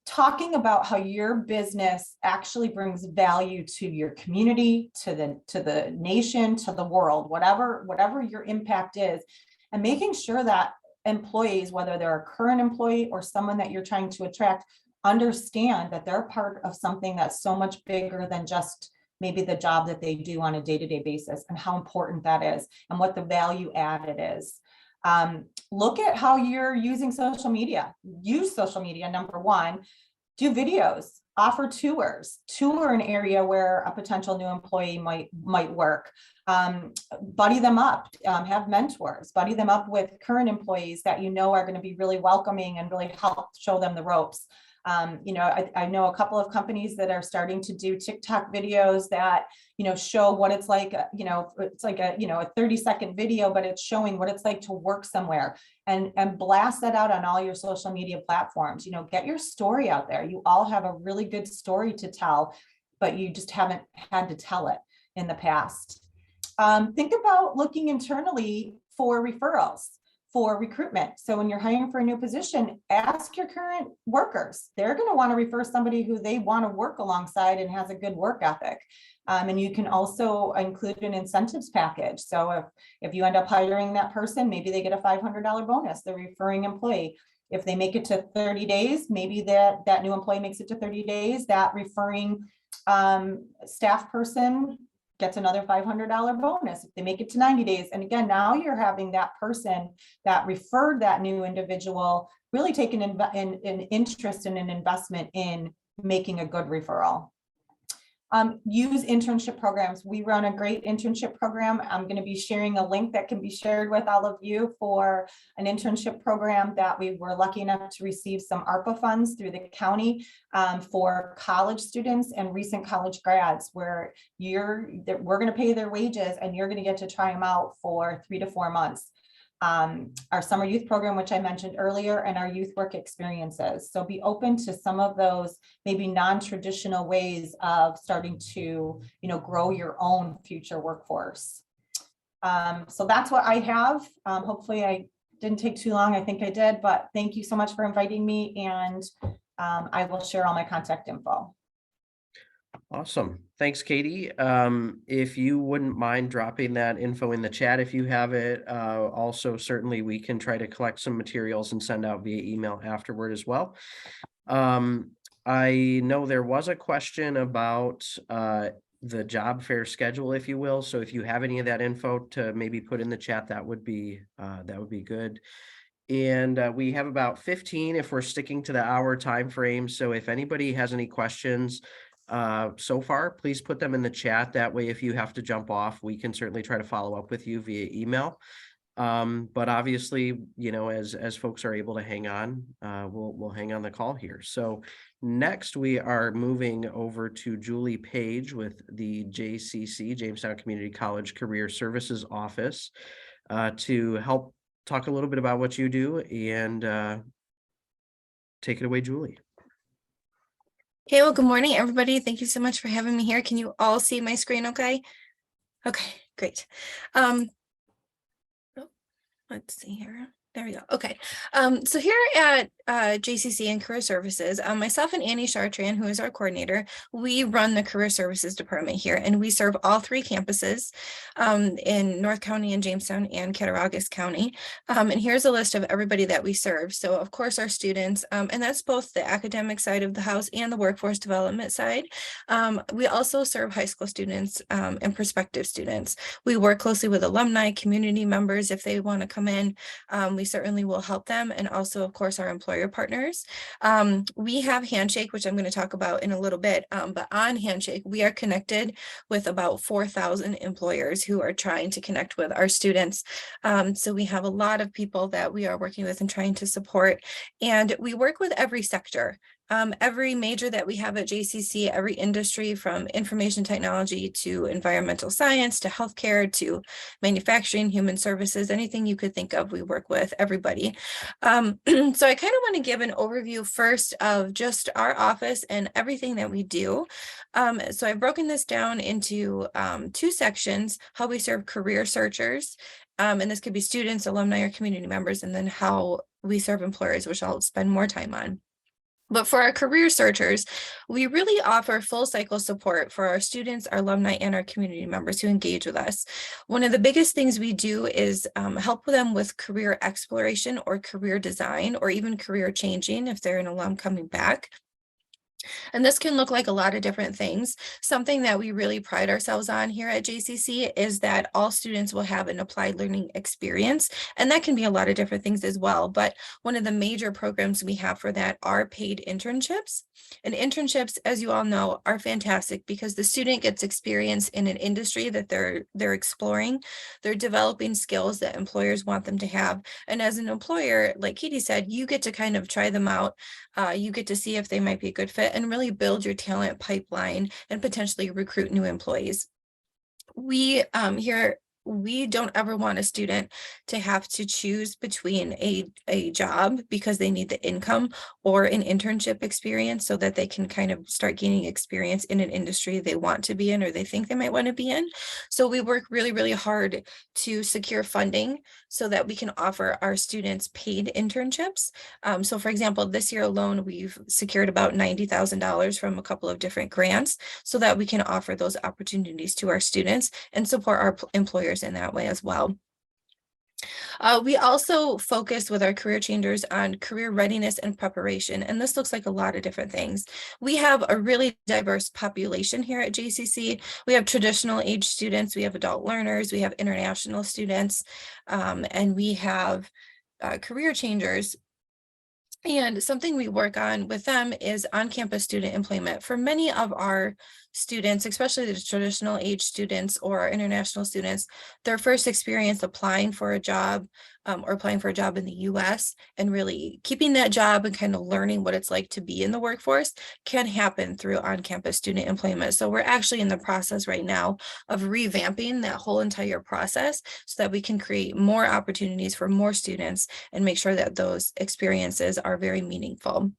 Talking about how your business actually brings value to your community, to the nation, to the world, whatever your impact is, and making sure that employees, whether they're a current employee or someone that you're trying to attract, understand that they're part of something that's so much bigger than just maybe the job that they do on a day-to-day basis, and how important that is and what the value added is. Look at how you're using social media. Use social media, number one. Do videos, offer tours, tour an area where a potential new employee might work. Buddy them up, have mentors, buddy them up with current employees that are going to be really welcoming and really help show them the ropes. I know a couple of companies that are starting to do TikTok videos that, show what it's like, it's like a 30-second video, but it's showing what it's like to work somewhere, and blast that out on all your social media platforms. Get your story out there. You all have a really good story to tell, but you just haven't had to tell it in the past. Think about looking internally for referrals, for recruitment. So when you're hiring for a new position, ask your current workers. They're going to want to refer somebody who they want to work alongside and has a good work ethic. And you can also include an incentives package. So if you end up hiring that person, maybe they get a $500 bonus, the referring employee. If they make it to 30 days, maybe that new employee makes it to 30 days, that referring staff person gets another $500 bonus if they make it to 90 days. And again, now you're having that person that referred that new individual really take an interest in an investment in making a good referral. Use internship programs. We run a great internship program. I'm going to be sharing a link that can be shared with all of you for an internship program that we were lucky enough to receive some ARPA funds through the county for college students and recent college grads, where we're going to pay their wages and you're going to get to try them out for 3 to 4 months. Our summer youth program, which I mentioned earlier, and our youth work experiences. So be open to some of those maybe non-traditional ways of starting to, grow your own future workforce. So that's what I have. Hopefully I didn't take too long. I think I did, but thank you so much for inviting me, and I will share all my contact info. Awesome. Thanks, Katie. If you wouldn't mind dropping that info in the chat if you have it. Also, certainly we can try to collect some materials and send out via email afterward as well. I know there was a question about the job fair schedule, if you will. So if you have any of that info to maybe put in the chat, that would be good. And we have about 15 if we're sticking to the hour time frame. So if anybody has any questions so far, please put them in the chat. That way, if you have to jump off, we can certainly try to follow up with you via email. But obviously, as folks are able to hang on, we'll hang on the call here. So next we are moving over to Julie Page with the JCC, Jamestown Community College Career Services Office, to help talk a little bit about what you do, and take it away, Julie. Okay, well, good morning, everybody. Thank you so much for having me here. Can you all see my screen okay? Okay, great. Let's see here. There we go. Okay. So here at JCC and Career Services, myself and Annie Chartrand, who is our coordinator, we run the Career Services department here, and we serve all 3 campuses in North County and Jamestown and Cattaraugus County. And here's a list of everybody that we serve. So of course our students, and that's both the academic side of the house and the workforce development side. We also serve high school students and prospective students. We work closely with alumni, community members if they want to come in. We certainly will help them, and also of course our employer partners. We have Handshake, which I'm going to talk about in a little bit, but on Handshake we are connected with about 4,000 employers who are trying to connect with our students. So we have a lot of people that we are working with and trying to support, and we work with every sector. Every major that we have at JCC, every industry from information technology to environmental science to healthcare to manufacturing, human services, anything you could think of, we work with everybody. So I kind of want to give an overview first of just our office and everything that we do. So I've broken this down into 2 sections: how we serve career searchers, and this could be students, alumni, or community members, and then how we serve employers, which I'll spend more time on. But for our career searchers, we really offer full cycle support for our students, our alumni, and our community members who engage with us. One of the biggest things we do is help them with career exploration or career design, or even career changing if they're an alum coming back. And this can look like a lot of different things. Something that we really pride ourselves on here at JCC is that all students will have an applied learning experience. And that can be a lot of different things as well. But one of the major programs we have for that are paid internships. And internships, as you all know, are fantastic because the student gets experience in an industry that they're exploring. They're developing skills that employers want them to have. And as an employer, like Katie said, you get to kind of try them out. You get to see if they might be a good fit and really build your talent pipeline and potentially recruit new employees. We here, we don't ever want a student to have to choose between a job because they need the income or an internship experience so that they can kind of start gaining experience in an industry they want to be in or they think they might want to be in. So we work really, really hard to secure funding so that we can offer our students paid internships. So for example, this year alone, we've secured about $90,000 from a couple of different grants so that we can offer those opportunities to our students and support our employers in that way as well. We also focus with our career changers on career readiness and preparation, and this looks like a lot of different things. We have a really diverse population here at JCC. We have traditional age students, we have adult learners, we have international students, and we have career changers. And something we work on with them is on-campus student employment. For many of our students, especially the traditional age students or international students, their first experience applying for a job or applying for a job in the US and really keeping that job and kind of learning what it's like to be in the workforce can happen through on-campus student employment. So we're actually in the process right now of revamping that whole entire process so that we can create more opportunities for more students and make sure that those experiences are very meaningful.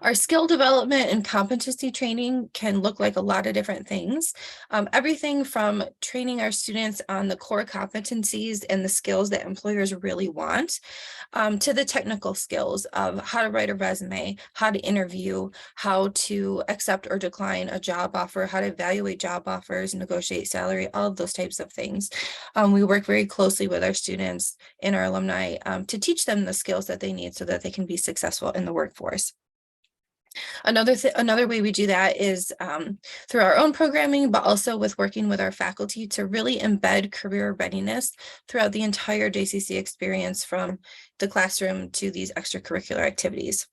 Our skill development and competency training can look like a lot of different things. Everything from training our students on the core competencies and the skills that employers really want, to the technical skills of how to write a resume, how to interview, how to accept or decline a job offer, how to evaluate job offers, negotiate salary, all of those types of things. We work very closely with our students and our alumni to teach them the skills that they need so that they can be successful in the workforce. Another way we do that is through our own programming, but also with working with our faculty to really embed career readiness throughout the entire JCC experience from the classroom to these extracurricular activities.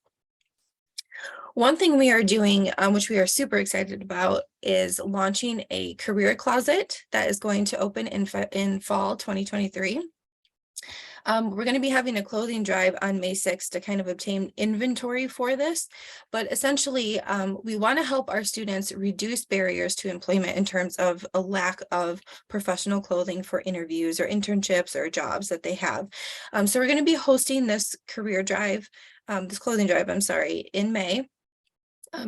One thing we are doing, which we are super excited about, is launching a career closet that is going to open in fall 2023. We're going to be having a clothing drive on May 6th to kind of obtain inventory for this. But essentially, we want to help our students reduce barriers to employment in terms of a lack of professional clothing for interviews or internships or jobs that they have. So we're going to be hosting this career drive, this clothing drive, I'm sorry, in May.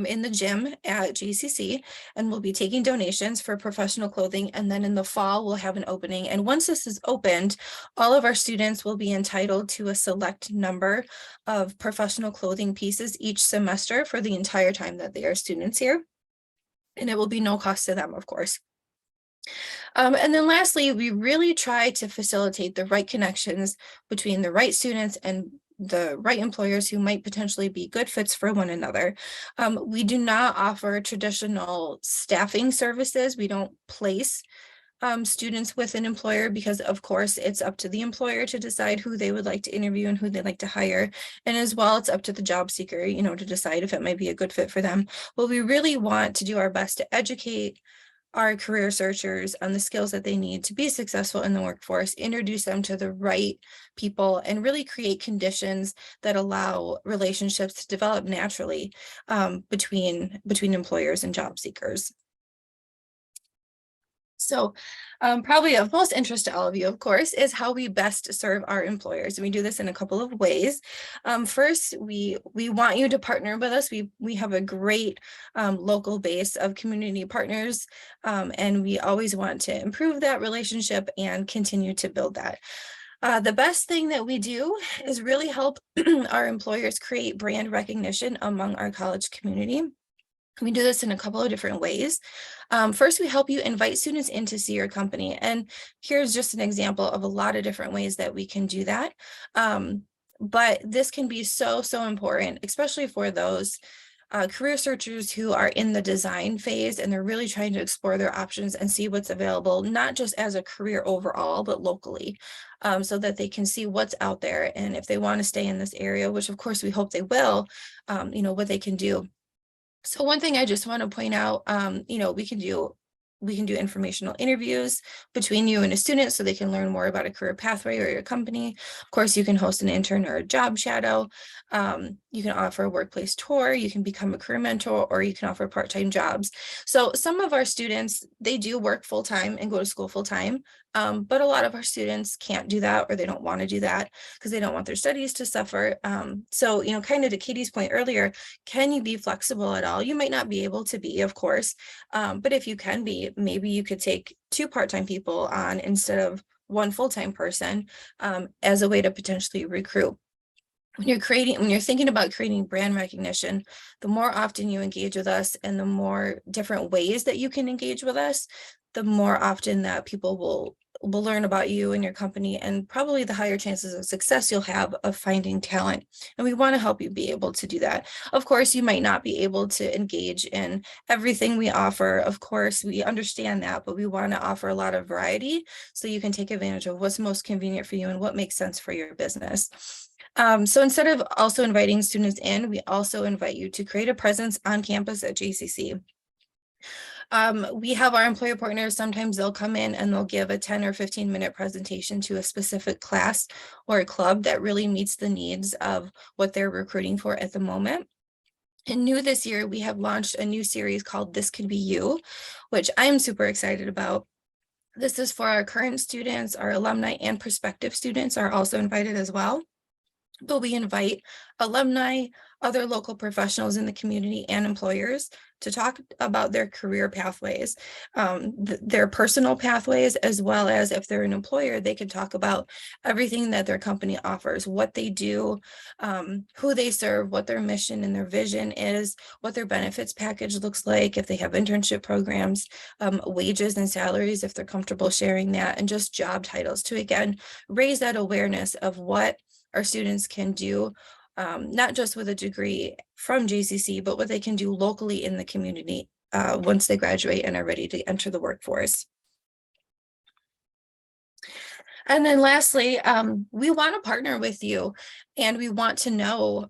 In the gym at JCC, and we'll be taking donations for professional clothing. And then in the fall, we'll have an opening. And once this is opened, all of our students will be entitled to a select number of professional clothing pieces each semester for the entire time that they are students here. And it will be no cost to them, of course. And then lastly, we really try to facilitate the right connections between the right students and the right employers who might potentially be good fits for one another. We do not offer traditional staffing services. We don't place students with an employer because, of course, it's up to the employer to decide who they would like to interview and who they'd like to hire. And as well, it's up to the job seeker, to decide if it might be a good fit for them. But we really want to do our best to educate our career searchers on the skills that they need to be successful in the workforce, introduce them to the right people, and really create conditions that allow relationships to develop naturally between employers and job seekers. So probably of most interest to all of you, of course, is how we best serve our employers. And we do this in a couple of ways. First, we want you to partner with us. We have a great local base of community partners, and we always want to improve that relationship and continue to build that. The best thing that we do is really help our employers create brand recognition among our college community. We do this in a couple of different ways. First, we help you invite students in to see your company. And here's just an example of a lot of different ways that we can do that. But this can be so important, especially for those career searchers who are in the design phase and they're really trying to explore their options and see what's available, not just as a career overall, but locally, so that they can see what's out there. And if they want to stay in this area, which of course we hope they will, what they can do. So one thing I just want to point out, we can do informational interviews between you and a student so they can learn more about a career pathway or your company. Of course, you can host an intern or a job shadow. You can offer a workplace tour, you can become a career mentor, or you can offer part-time jobs. So some of our students, they do work full-time and go to school full-time. But a lot of our students can't do that, or they don't want to do that because they don't want their studies to suffer. So, kind of to Katie's point earlier, can you be flexible at all? You might not be able to be, of course, but if you can be, maybe you could take 2 part-time people on instead of 1 full-time person, as a way to potentially recruit. When you're thinking about creating brand recognition, the more often you engage with us and the more different ways that you can engage with us, the more often that people will learn about you and your company, and probably the higher chances of success you'll have of finding talent. And we want to help you be able to do that. Of course, you might not be able to engage in everything we offer. Of course, we understand that, but we want to offer a lot of variety so you can take advantage of what's most convenient for you and what makes sense for your business. So instead of also inviting students in, we also invite you to create a presence on campus at JCC. We have our employer partners, sometimes they'll come in and they'll give a 10 or 15-minute presentation to a specific class or a club that really meets the needs of what they're recruiting for at the moment. And new this year, we have launched a new series called This Could Be You, which I am super excited about. This is for our current students, our alumni and prospective students are also invited as well. But we invite alumni, other local professionals in the community, and employers to talk about their career pathways, their personal pathways, as well as if they're an employer, they can talk about everything that their company offers, what they do, who they serve, what their mission and their vision is, what their benefits package looks like, if they have internship programs, wages and salaries, if they're comfortable sharing that, and just job titles to, again, raise that awareness of what our students can do, not just with a degree from JCC, but what they can do locally in the community once they graduate and are ready to enter the workforce. And then lastly, we want to partner with you, and we want to know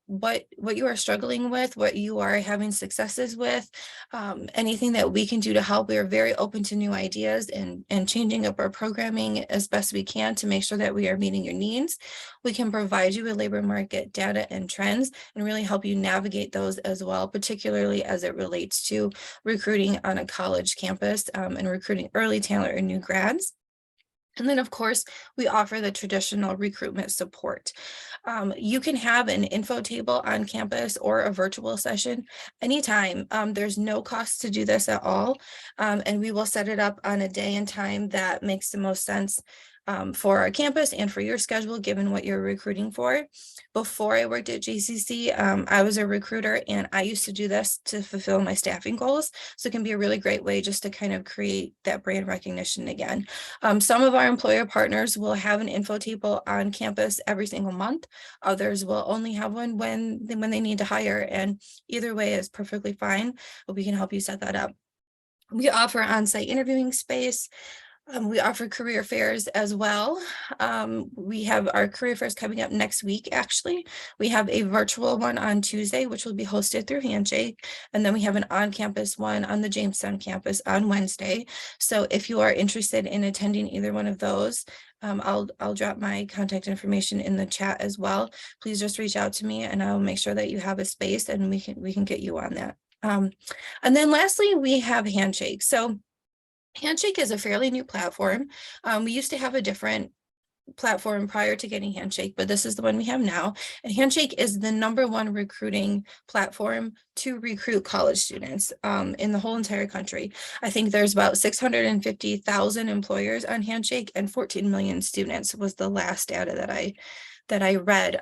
what you are struggling with, what you are having successes with, anything that we can do to help. We are very open to new ideas and changing up our programming as best we can to make sure that we are meeting your needs. We can provide you with labor market data and trends and really help you navigate those as well, particularly as it relates to recruiting on a college campus and recruiting early talent or new grads. And then, of course, we offer the traditional recruitment support. You can have an info table on campus or a virtual session anytime. There's no cost to do this at all. And we will set it up on a day and time that makes the most sense for our campus and for your schedule, given what you're recruiting for. Before I worked at JCC, I was a recruiter, and I used to do this to fulfill my staffing goals. So it can be a really great way just to kind of create that brand recognition again. Some of our employer partners will have an info table on campus every single month. Others will only have one when they need to hire, and either way is perfectly fine, but we can help you set that up. We offer on-site interviewing space. We offer career fairs as well. We have our career fairs coming up next week, actually. We have a virtual one on Tuesday, which will be hosted through Handshake. And then we have an on-campus one on the Jamestown campus on Wednesday. So if you are interested in attending either one of those, I'll drop my contact information in the chat as well. Please just reach out to me and I'll make sure that you have a space and we can get you on that. And then lastly, we have Handshake. So Handshake is a fairly new platform. We used to have a different platform prior to getting Handshake, but this is the one we have now. And Handshake is the #1 recruiting platform to recruit college students in the whole entire country. I think there's about 650,000 employers on Handshake, and 14 million students was the last data that I read.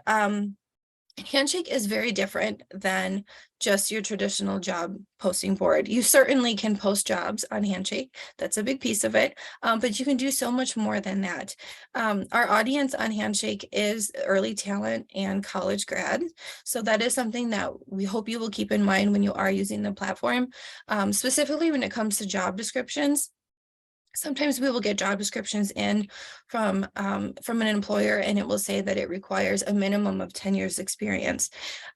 Handshake is very different than just your traditional job posting board. You certainly can post jobs on Handshake. That's a big piece of it, but you can do so much more than that. Our audience on Handshake is early talent and college grads. So that is something that we hope you will keep in mind when you are using the platform, specifically when it comes to job descriptions. Sometimes we will get job descriptions in from an employer, and it will say that it requires a minimum of 10 years experience.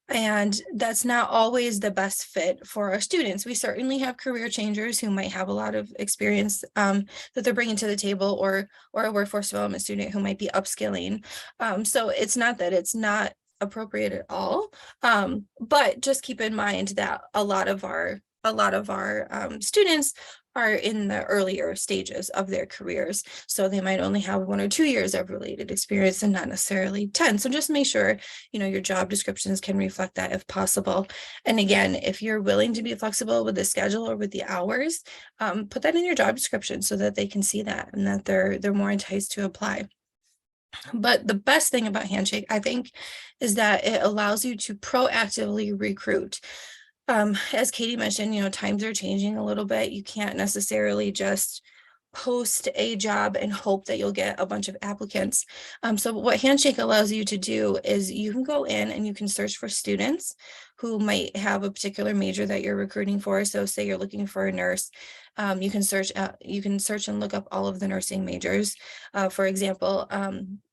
And that's not always the best fit for our students. We certainly have career changers who might have a lot of experience that they're bringing to the table, or a workforce development student who might be upskilling. So it's not that it's not appropriate at all. But just keep in mind that a lot of our students are in the earlier stages of their careers. So they might only have 1 or 2 years of related experience and not necessarily 10. So just make sure, your job descriptions can reflect that if possible. And again, if you're willing to be flexible with the schedule or with the hours, put that in your job description so that they can see that and that they're more enticed to apply. But the best thing about Handshake, I think, is that it allows you to proactively recruit. As Katie mentioned, times are changing a little bit. You can't necessarily just post a job and hope that you'll get a bunch of applicants. So what Handshake allows you to do is you can go in and you can search for students who might have a particular major that you're recruiting for. So say you're looking for a nurse, you can search and look up all of the nursing majors. For example,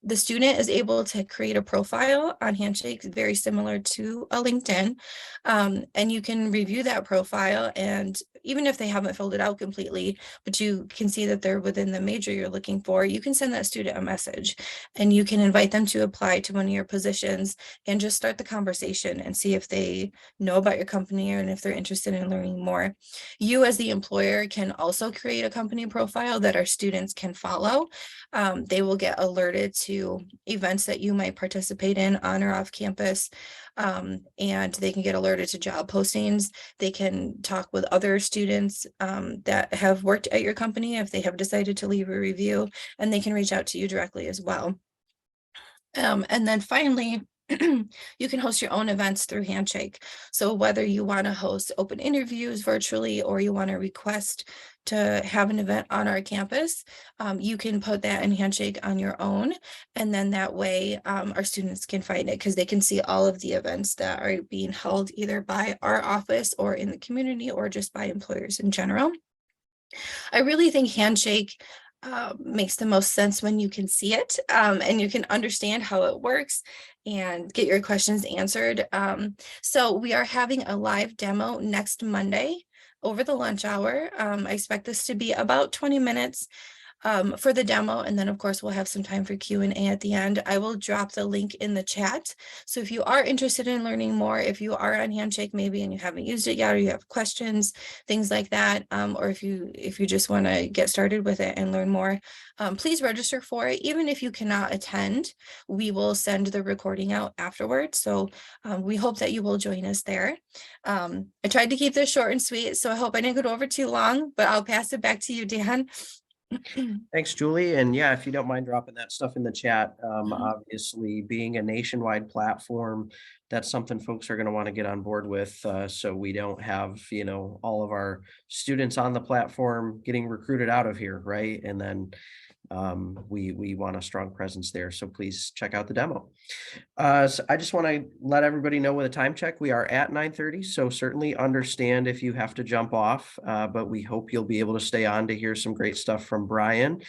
the student is able to create a profile on Handshake very similar to a LinkedIn, and you can review that profile, and even if they haven't filled it out completely, but you can see that they're within the major you're looking for, you can send that student a message and you can invite them to apply to one of your positions and just start the conversation and see if they know about your company and if they're interested in learning more. You as the employer can also create a company profile that our students can follow. They will get alerted to events that you might participate in on or off campus, and they can get alerted to job postings. They can talk with other students that have worked at your company if they have decided to leave a review, and they can reach out to you directly as well. And then finally, you can host your own events through Handshake. So whether you want to host open interviews virtually or you want to request to have an event on our campus, you can put that in Handshake on your own. And then that way our students can find it because they can see all of the events that are being held either by our office or in the community or just by employers in general. I really think Handshake makes the most sense when you can see it and you can understand how it works and get your questions answered. So we are having a live demo next Monday over the lunch hour. I expect this to be about 20 minutes for the demo. And then of course, we'll have some time for Q&A at the end. I will drop the link in the chat. So if you are interested in learning more, if you are on Handshake maybe and you haven't used it yet, or you have questions, things like that, or if you just want to get started with it and learn more, please register for it. Even if you cannot attend, we will send the recording out afterwards. So we hope that you will join us there. I tried to keep this short and sweet, so I hope I didn't go over too long, but I'll pass it back to you, Dan. Thanks, Julie. And yeah, if you don't mind dropping that stuff in the chat, obviously being a nationwide platform, that's something folks are going to want to get on board with. So we don't have, all of our students on the platform getting recruited out of here, right? And then we want a strong presence there. So please check out the demo. So I just want to let everybody know with a time check, we are at 9:30. So certainly understand if you have to jump off, but we hope you'll be able to stay on to hear some great stuff from Brian.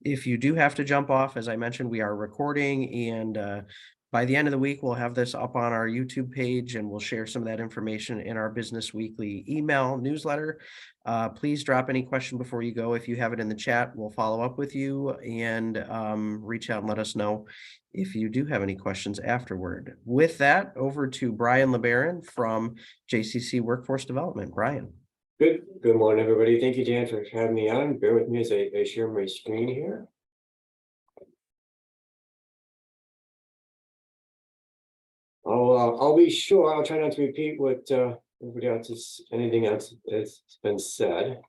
If you do have to jump off, as I mentioned, we are recording, and by the end of the week, we'll have this up on our YouTube page and we'll share some of that information in our Business Weekly email newsletter. Please drop any question before you go. If you have it in the chat, we'll follow up with you and reach out and let us know if you do have any questions afterward. With that, over to Brian LeBaron from JCC Workforce Development. Brian. Good morning, everybody. Thank you, Dan, for having me on. Bear with me as I share my screen here. I'll be sure. I'll try not to repeat what anything else that's been said.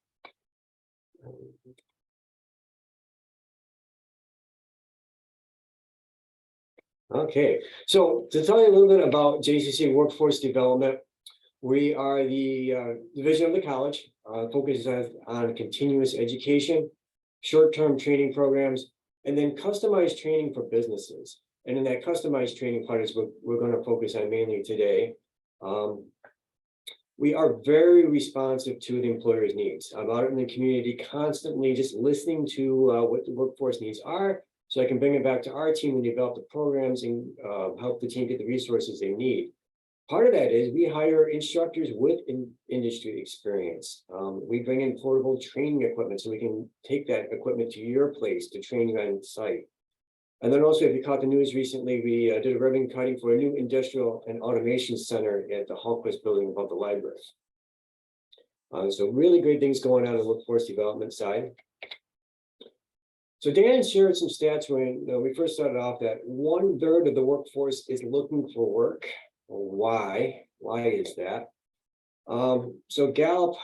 Okay, so to tell you a little bit about JCC Workforce Development, we are the division of the college, focuses on continuous education, short-term training programs, and then customized training for businesses. And in that customized training part is what we're going to focus on mainly today. We are very responsive to the employer's needs. I'm out in the community constantly just listening to what the workforce needs are, so I can bring it back to our team and develop the programs and help the team get the resources they need. Part of that is we hire instructors with industry experience. We bring in portable training equipment so we can take that equipment to your place to train you on site. And then also, if you caught the news recently, we did a ribbon cutting for a new industrial and automation center at the Hallquist building above the library. So really great things going on the workforce development side. So Dan shared some stats when we first started off that 1/3 of the workforce is looking for work. Why? Why is that? So Gallup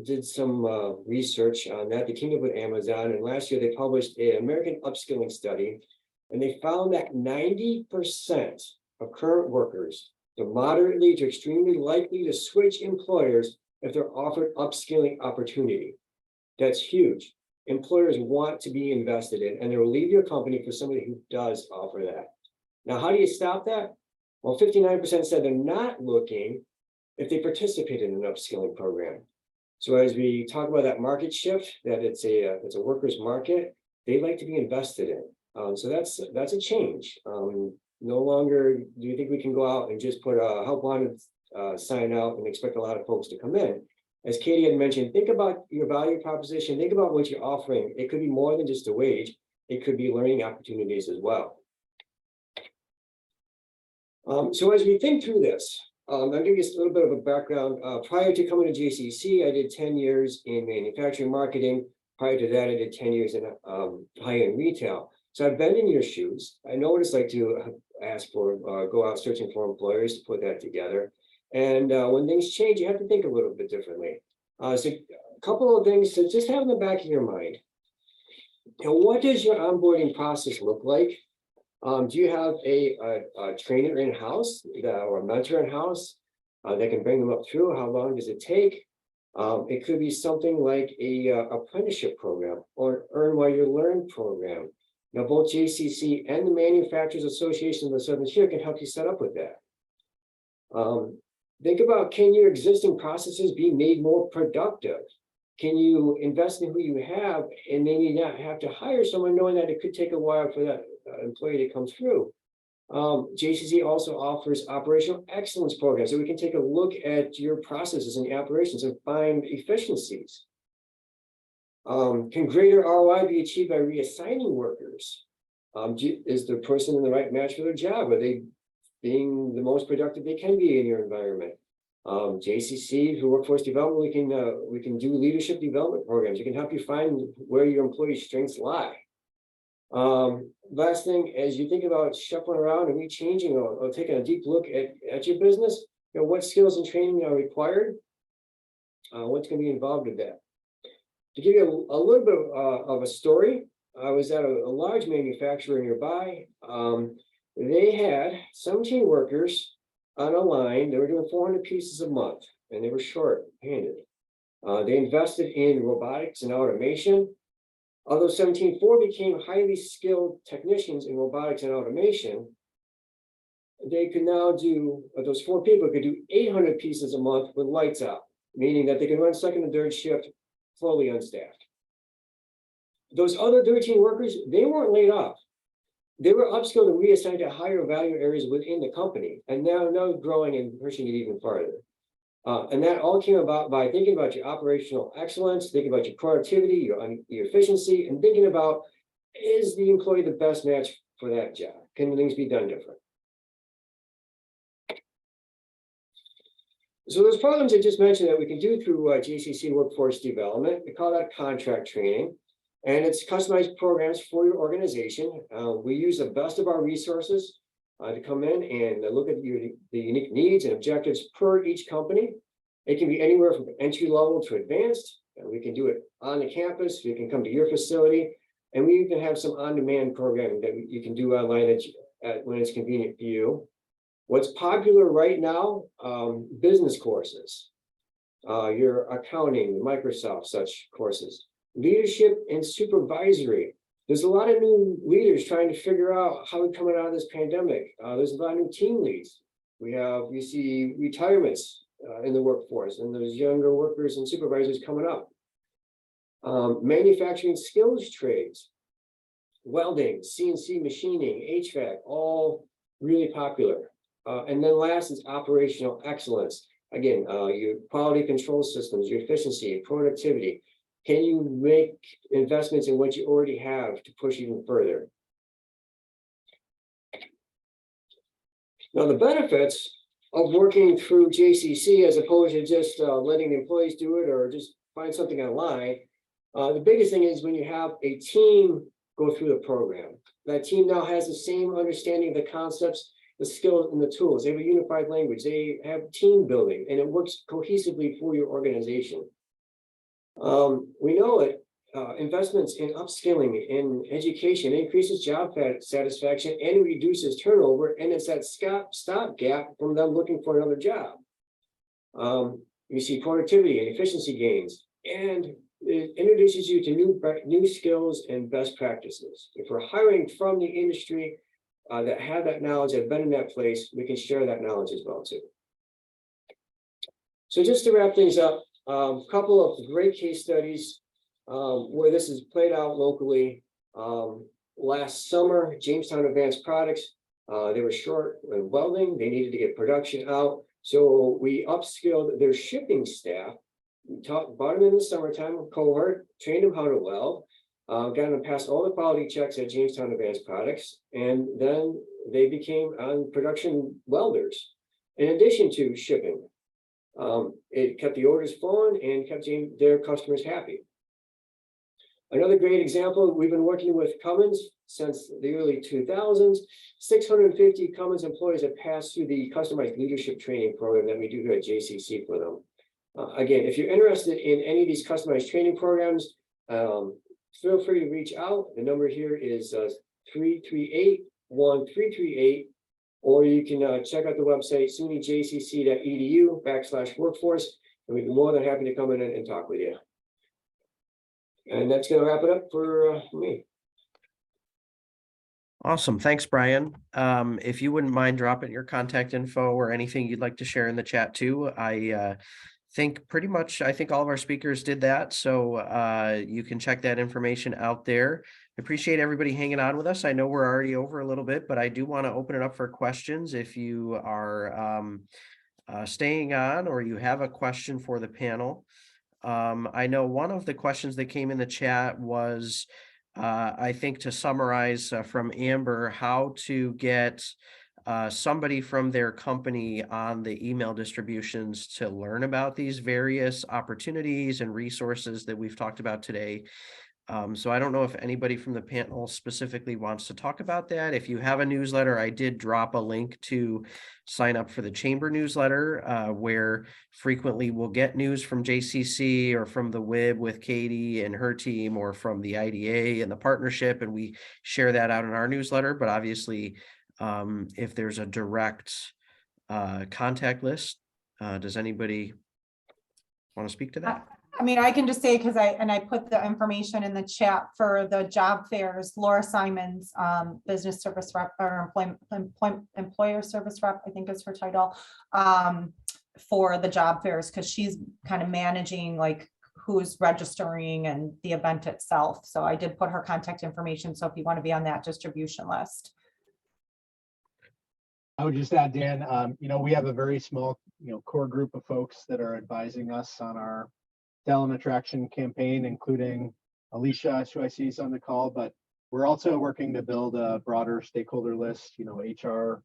did some research on that. They teamed up with Amazon, and last year they published an American upskilling study, and they found that 90% of current workers are moderately to extremely likely to switch employers if they're offered upskilling opportunity. That's huge. Employers want to be invested in, and they will leave your company for somebody who does offer that. Now, how do you stop that? Well, 59% said they're not looking if they participate in an upskilling program. So as we talk about that market shift, that it's a workers' market, they like to be invested in. So that's a change. No longer do you think we can go out and just put a help wanted sign out and expect a lot of folks to come in. As Katie had mentioned, think about your value proposition. Think about what you're offering. It could be more than just a wage. It could be learning opportunities as well. So as we think through this, I'll give you a little bit of a background. Prior to coming to JCC, I did 10 years in manufacturing marketing. Prior to that, I did 10 years in high-end retail. So I've been in your shoes. I know what it's like to ask for, go out searching for employers to put that together. And when things change, you have to think a little bit differently. So a couple of things to just have in the back of your mind. What does your onboarding process look like? Do you have a trainer in-house or a mentor in-house that can bring them up through? How long does it take? It could be something like a apprenticeship program or an Earn While You Learn program. Now, both JCC and the Manufacturers Association of the Southern Tier can help you set up with that. Think about, can your existing processes be made more productive? Can you invest in who you have and maybe not have to hire someone knowing that it could take a while for that employee to come through? JCC also offers operational excellence programs, so we can take a look at your processes and operations and find efficiencies. Can greater ROI be achieved by reassigning workers? Is the person in the right match for their job? Are they being the most productive they can be in your environment? JCC for workforce development, we can do leadership development programs. We can help you find where your employee strengths lie. Last thing, as you think about shuffling around and changing or taking a deep look at your business, what skills and training are required? What's going to be involved with that? To give you a little bit of a story, I was at a large manufacturer nearby. They had 17 workers on a line. They were doing 400 pieces a month, and they were short-handed. They invested in robotics and automation. Of those 17, 4 became highly skilled technicians in robotics and automation. They could now do, those 4 people could do 800 pieces a month with lights out, meaning that they can run second and third shift fully unstaffed. Those other 13 workers, they weren't laid off. They were upskilled and reassigned to higher value areas within the company, and now growing and pushing it even farther. And that all came about by thinking about your operational excellence, thinking about your productivity, your efficiency, and thinking about, is the employee the best match for that job? Can things be done different? So those programs I just mentioned that we can do through JCC Workforce Development, we call that contract training. And it's customized programs for your organization. We use the best of our resources to come in and look at the unique needs and objectives per each company. It can be anywhere from entry level to advanced. And we can do it on the campus. We can come to your facility. And we even have some on-demand programming that you can do online when it's convenient for you. What's popular right now, business courses, your accounting, Microsoft, such courses, leadership and supervisory. There's a lot of new leaders trying to figure out how we're coming out of this pandemic. There's a lot of new team leads. You see retirements in the workforce, and there's younger workers and supervisors coming up. Manufacturing skills trades, welding, CNC machining, HVAC, all really popular. And then last is operational excellence. Again, your quality control systems, your efficiency, productivity. Can you make investments in what you already have to push even further? Now, the benefits of working through JCC, as opposed to just letting the employees do it or just find something online, the biggest thing is when you have a team go through the program. That team now has the same understanding of the concepts, the skills, and the tools. They have a unified language. They have team building, and it works cohesively for your organization. We know it. Investments in upskilling, in education, increases job satisfaction and reduces turnover, and it's that stopgap from them looking for another job. You see productivity and efficiency gains, and it introduces you to new skills and best practices. If we're hiring from the industry that have that knowledge, have been in that place, we can share that knowledge as well too. So just to wrap things up, a couple of great case studies where this is played out locally. Last summer, Jamestown Advanced Products, they were short in welding. They needed to get production out. So we upskilled their shipping staff. We brought them in the summertime cohort, trained them how to weld, got them past all the quality checks at Jamestown Advanced Products, and then they became on production welders in addition to shipping. It kept the orders flowing and kept their customers happy. Another great example, we've been working with Cummins since the early 2000s. 650 Cummins employees have passed through the customized leadership training program that we do here at JCC for them. Again, if you're interested in any of these customized training programs, feel free to reach out. The number here is 338-1338, or you can check out the website sunyjcc.edu/workforce, and we'd be more than happy to come in and talk with you. And that's going to wrap it up for me. Awesome. Thanks, Brian. If you wouldn't mind dropping your contact info or anything you'd like to share in the chat too, I think all of our speakers did that. So you can check that information out there. I appreciate everybody hanging on with us. I know we're already over a little bit, but I do want to open it up for questions. If you are staying on or you have a question for the panel. I know one of the questions that came in the chat was, I think to summarize from Amber, how to get somebody from their company on the email distributions to learn about these various opportunities and resources that we've talked about today. So I don't know if anybody from the panel specifically wants to talk about that. If you have a newsletter, I did drop a link to sign up for the chamber newsletter, where frequently we'll get news from JCC or from the WIB with Katie and her team, or from the IDA and the partnership, and we share that out in our newsletter. But obviously, if there's a direct contact list, does anybody want to speak to that? I mean, I can just say, because I put the information in the chat for the job fairs. Laura Simons, business service rep or employer service rep, I think is her title, for the job fairs, because she's kind of managing like who's registering and the event itself. So I did put her contact information. So if you want to be on that distribution list. I would just add, Dan, we have a very small, core group of folks that are advising us on our talent attraction campaign, including Alicia, who I see is on the call, but we're also working to build a broader stakeholder list, HR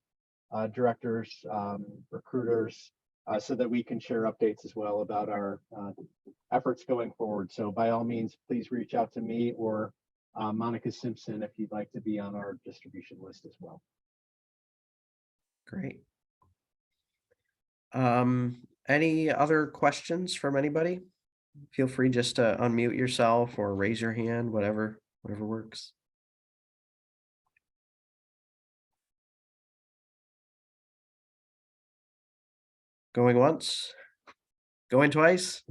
directors, recruiters, so that we can share updates as well about our efforts going forward. So by all means, please reach out to me or Monica Simpson if you'd like to be on our distribution list as well. Great. Any other questions from anybody? Feel free just to unmute yourself or raise your hand, whatever works. Going once, going twice.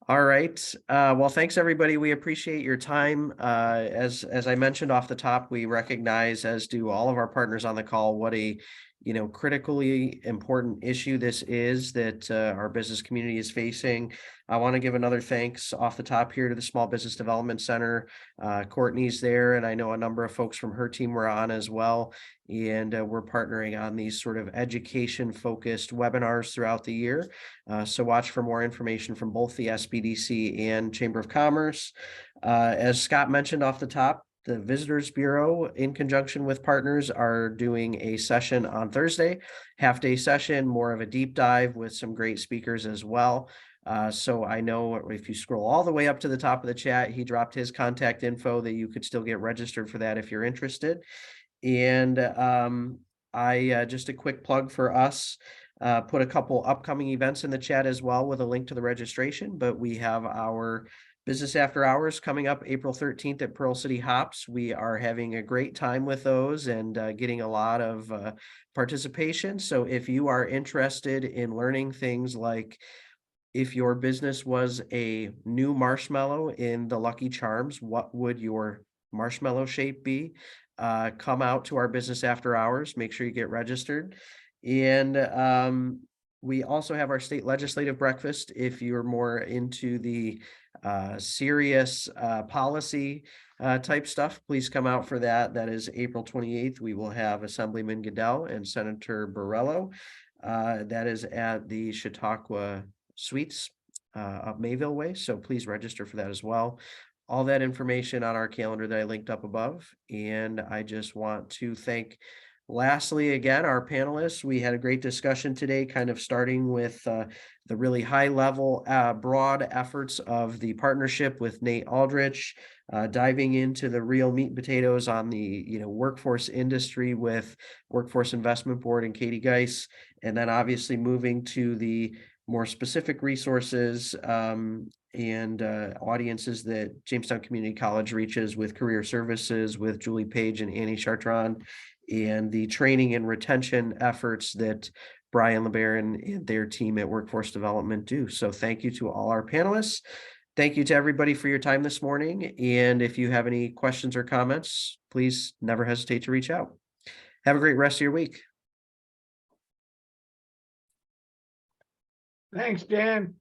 All right. Well, thanks, everybody. We appreciate your time. As I mentioned off the top, we recognize, as do all of our partners on the call, what a critically important issue this is that our business community is facing. I want to give another thanks off the top here to the Small Business Development Center. Courtney's there, and I know a number of folks from her team were on as well. And we're partnering on these sort of education-focused webinars throughout the year. So watch for more information from both the SBDC and Chamber of Commerce. As Scott mentioned off the top, the Visitors Bureau, in conjunction with partners, are doing a session on Thursday, half-day session, more of a deep dive with some great speakers as well. So I know if you scroll all the way up to the top of the chat, he dropped his contact info that you could still get registered for that if you're interested. And just a quick plug for us, put a couple upcoming events in the chat as well with a link to the registration, but we have our Business After Hours coming up April 13th at Pearl City Hops. We are having a great time with those and getting a lot of participation. So if you are interested in learning things like, if your business was a new marshmallow in the Lucky Charms, what would your marshmallow shape be? Come out to our Business After Hours. Make sure you get registered. And we also have our state legislative breakfast. If you're more into the serious policy type stuff, please come out for that. That is April 28th. We will have Assemblyman Goodell and Senator Borrello. That is at the Chautauqua Suites of Mayville Way. So please register for that as well. All that information on our calendar that I linked up above. And I just want to thank, lastly, again, our panelists. We had a great discussion today, kind of starting with the really high level, broad efforts of the partnership with Nate Aldrich, diving into the real meat and potatoes on the workforce industry with Workforce Investment Board and Katie Geis, and then obviously moving to the more specific resources and audiences that Jamestown Community College reaches with career services with Julie Page and Annie Chartrand, and the training and retention efforts that Brian LeBaron and their team at Workforce Development do. So thank you to all our panelists. Thank you to everybody for your time this morning. And if you have any questions or comments, please never hesitate to reach out. Have a great rest of your week. Thanks, Dan.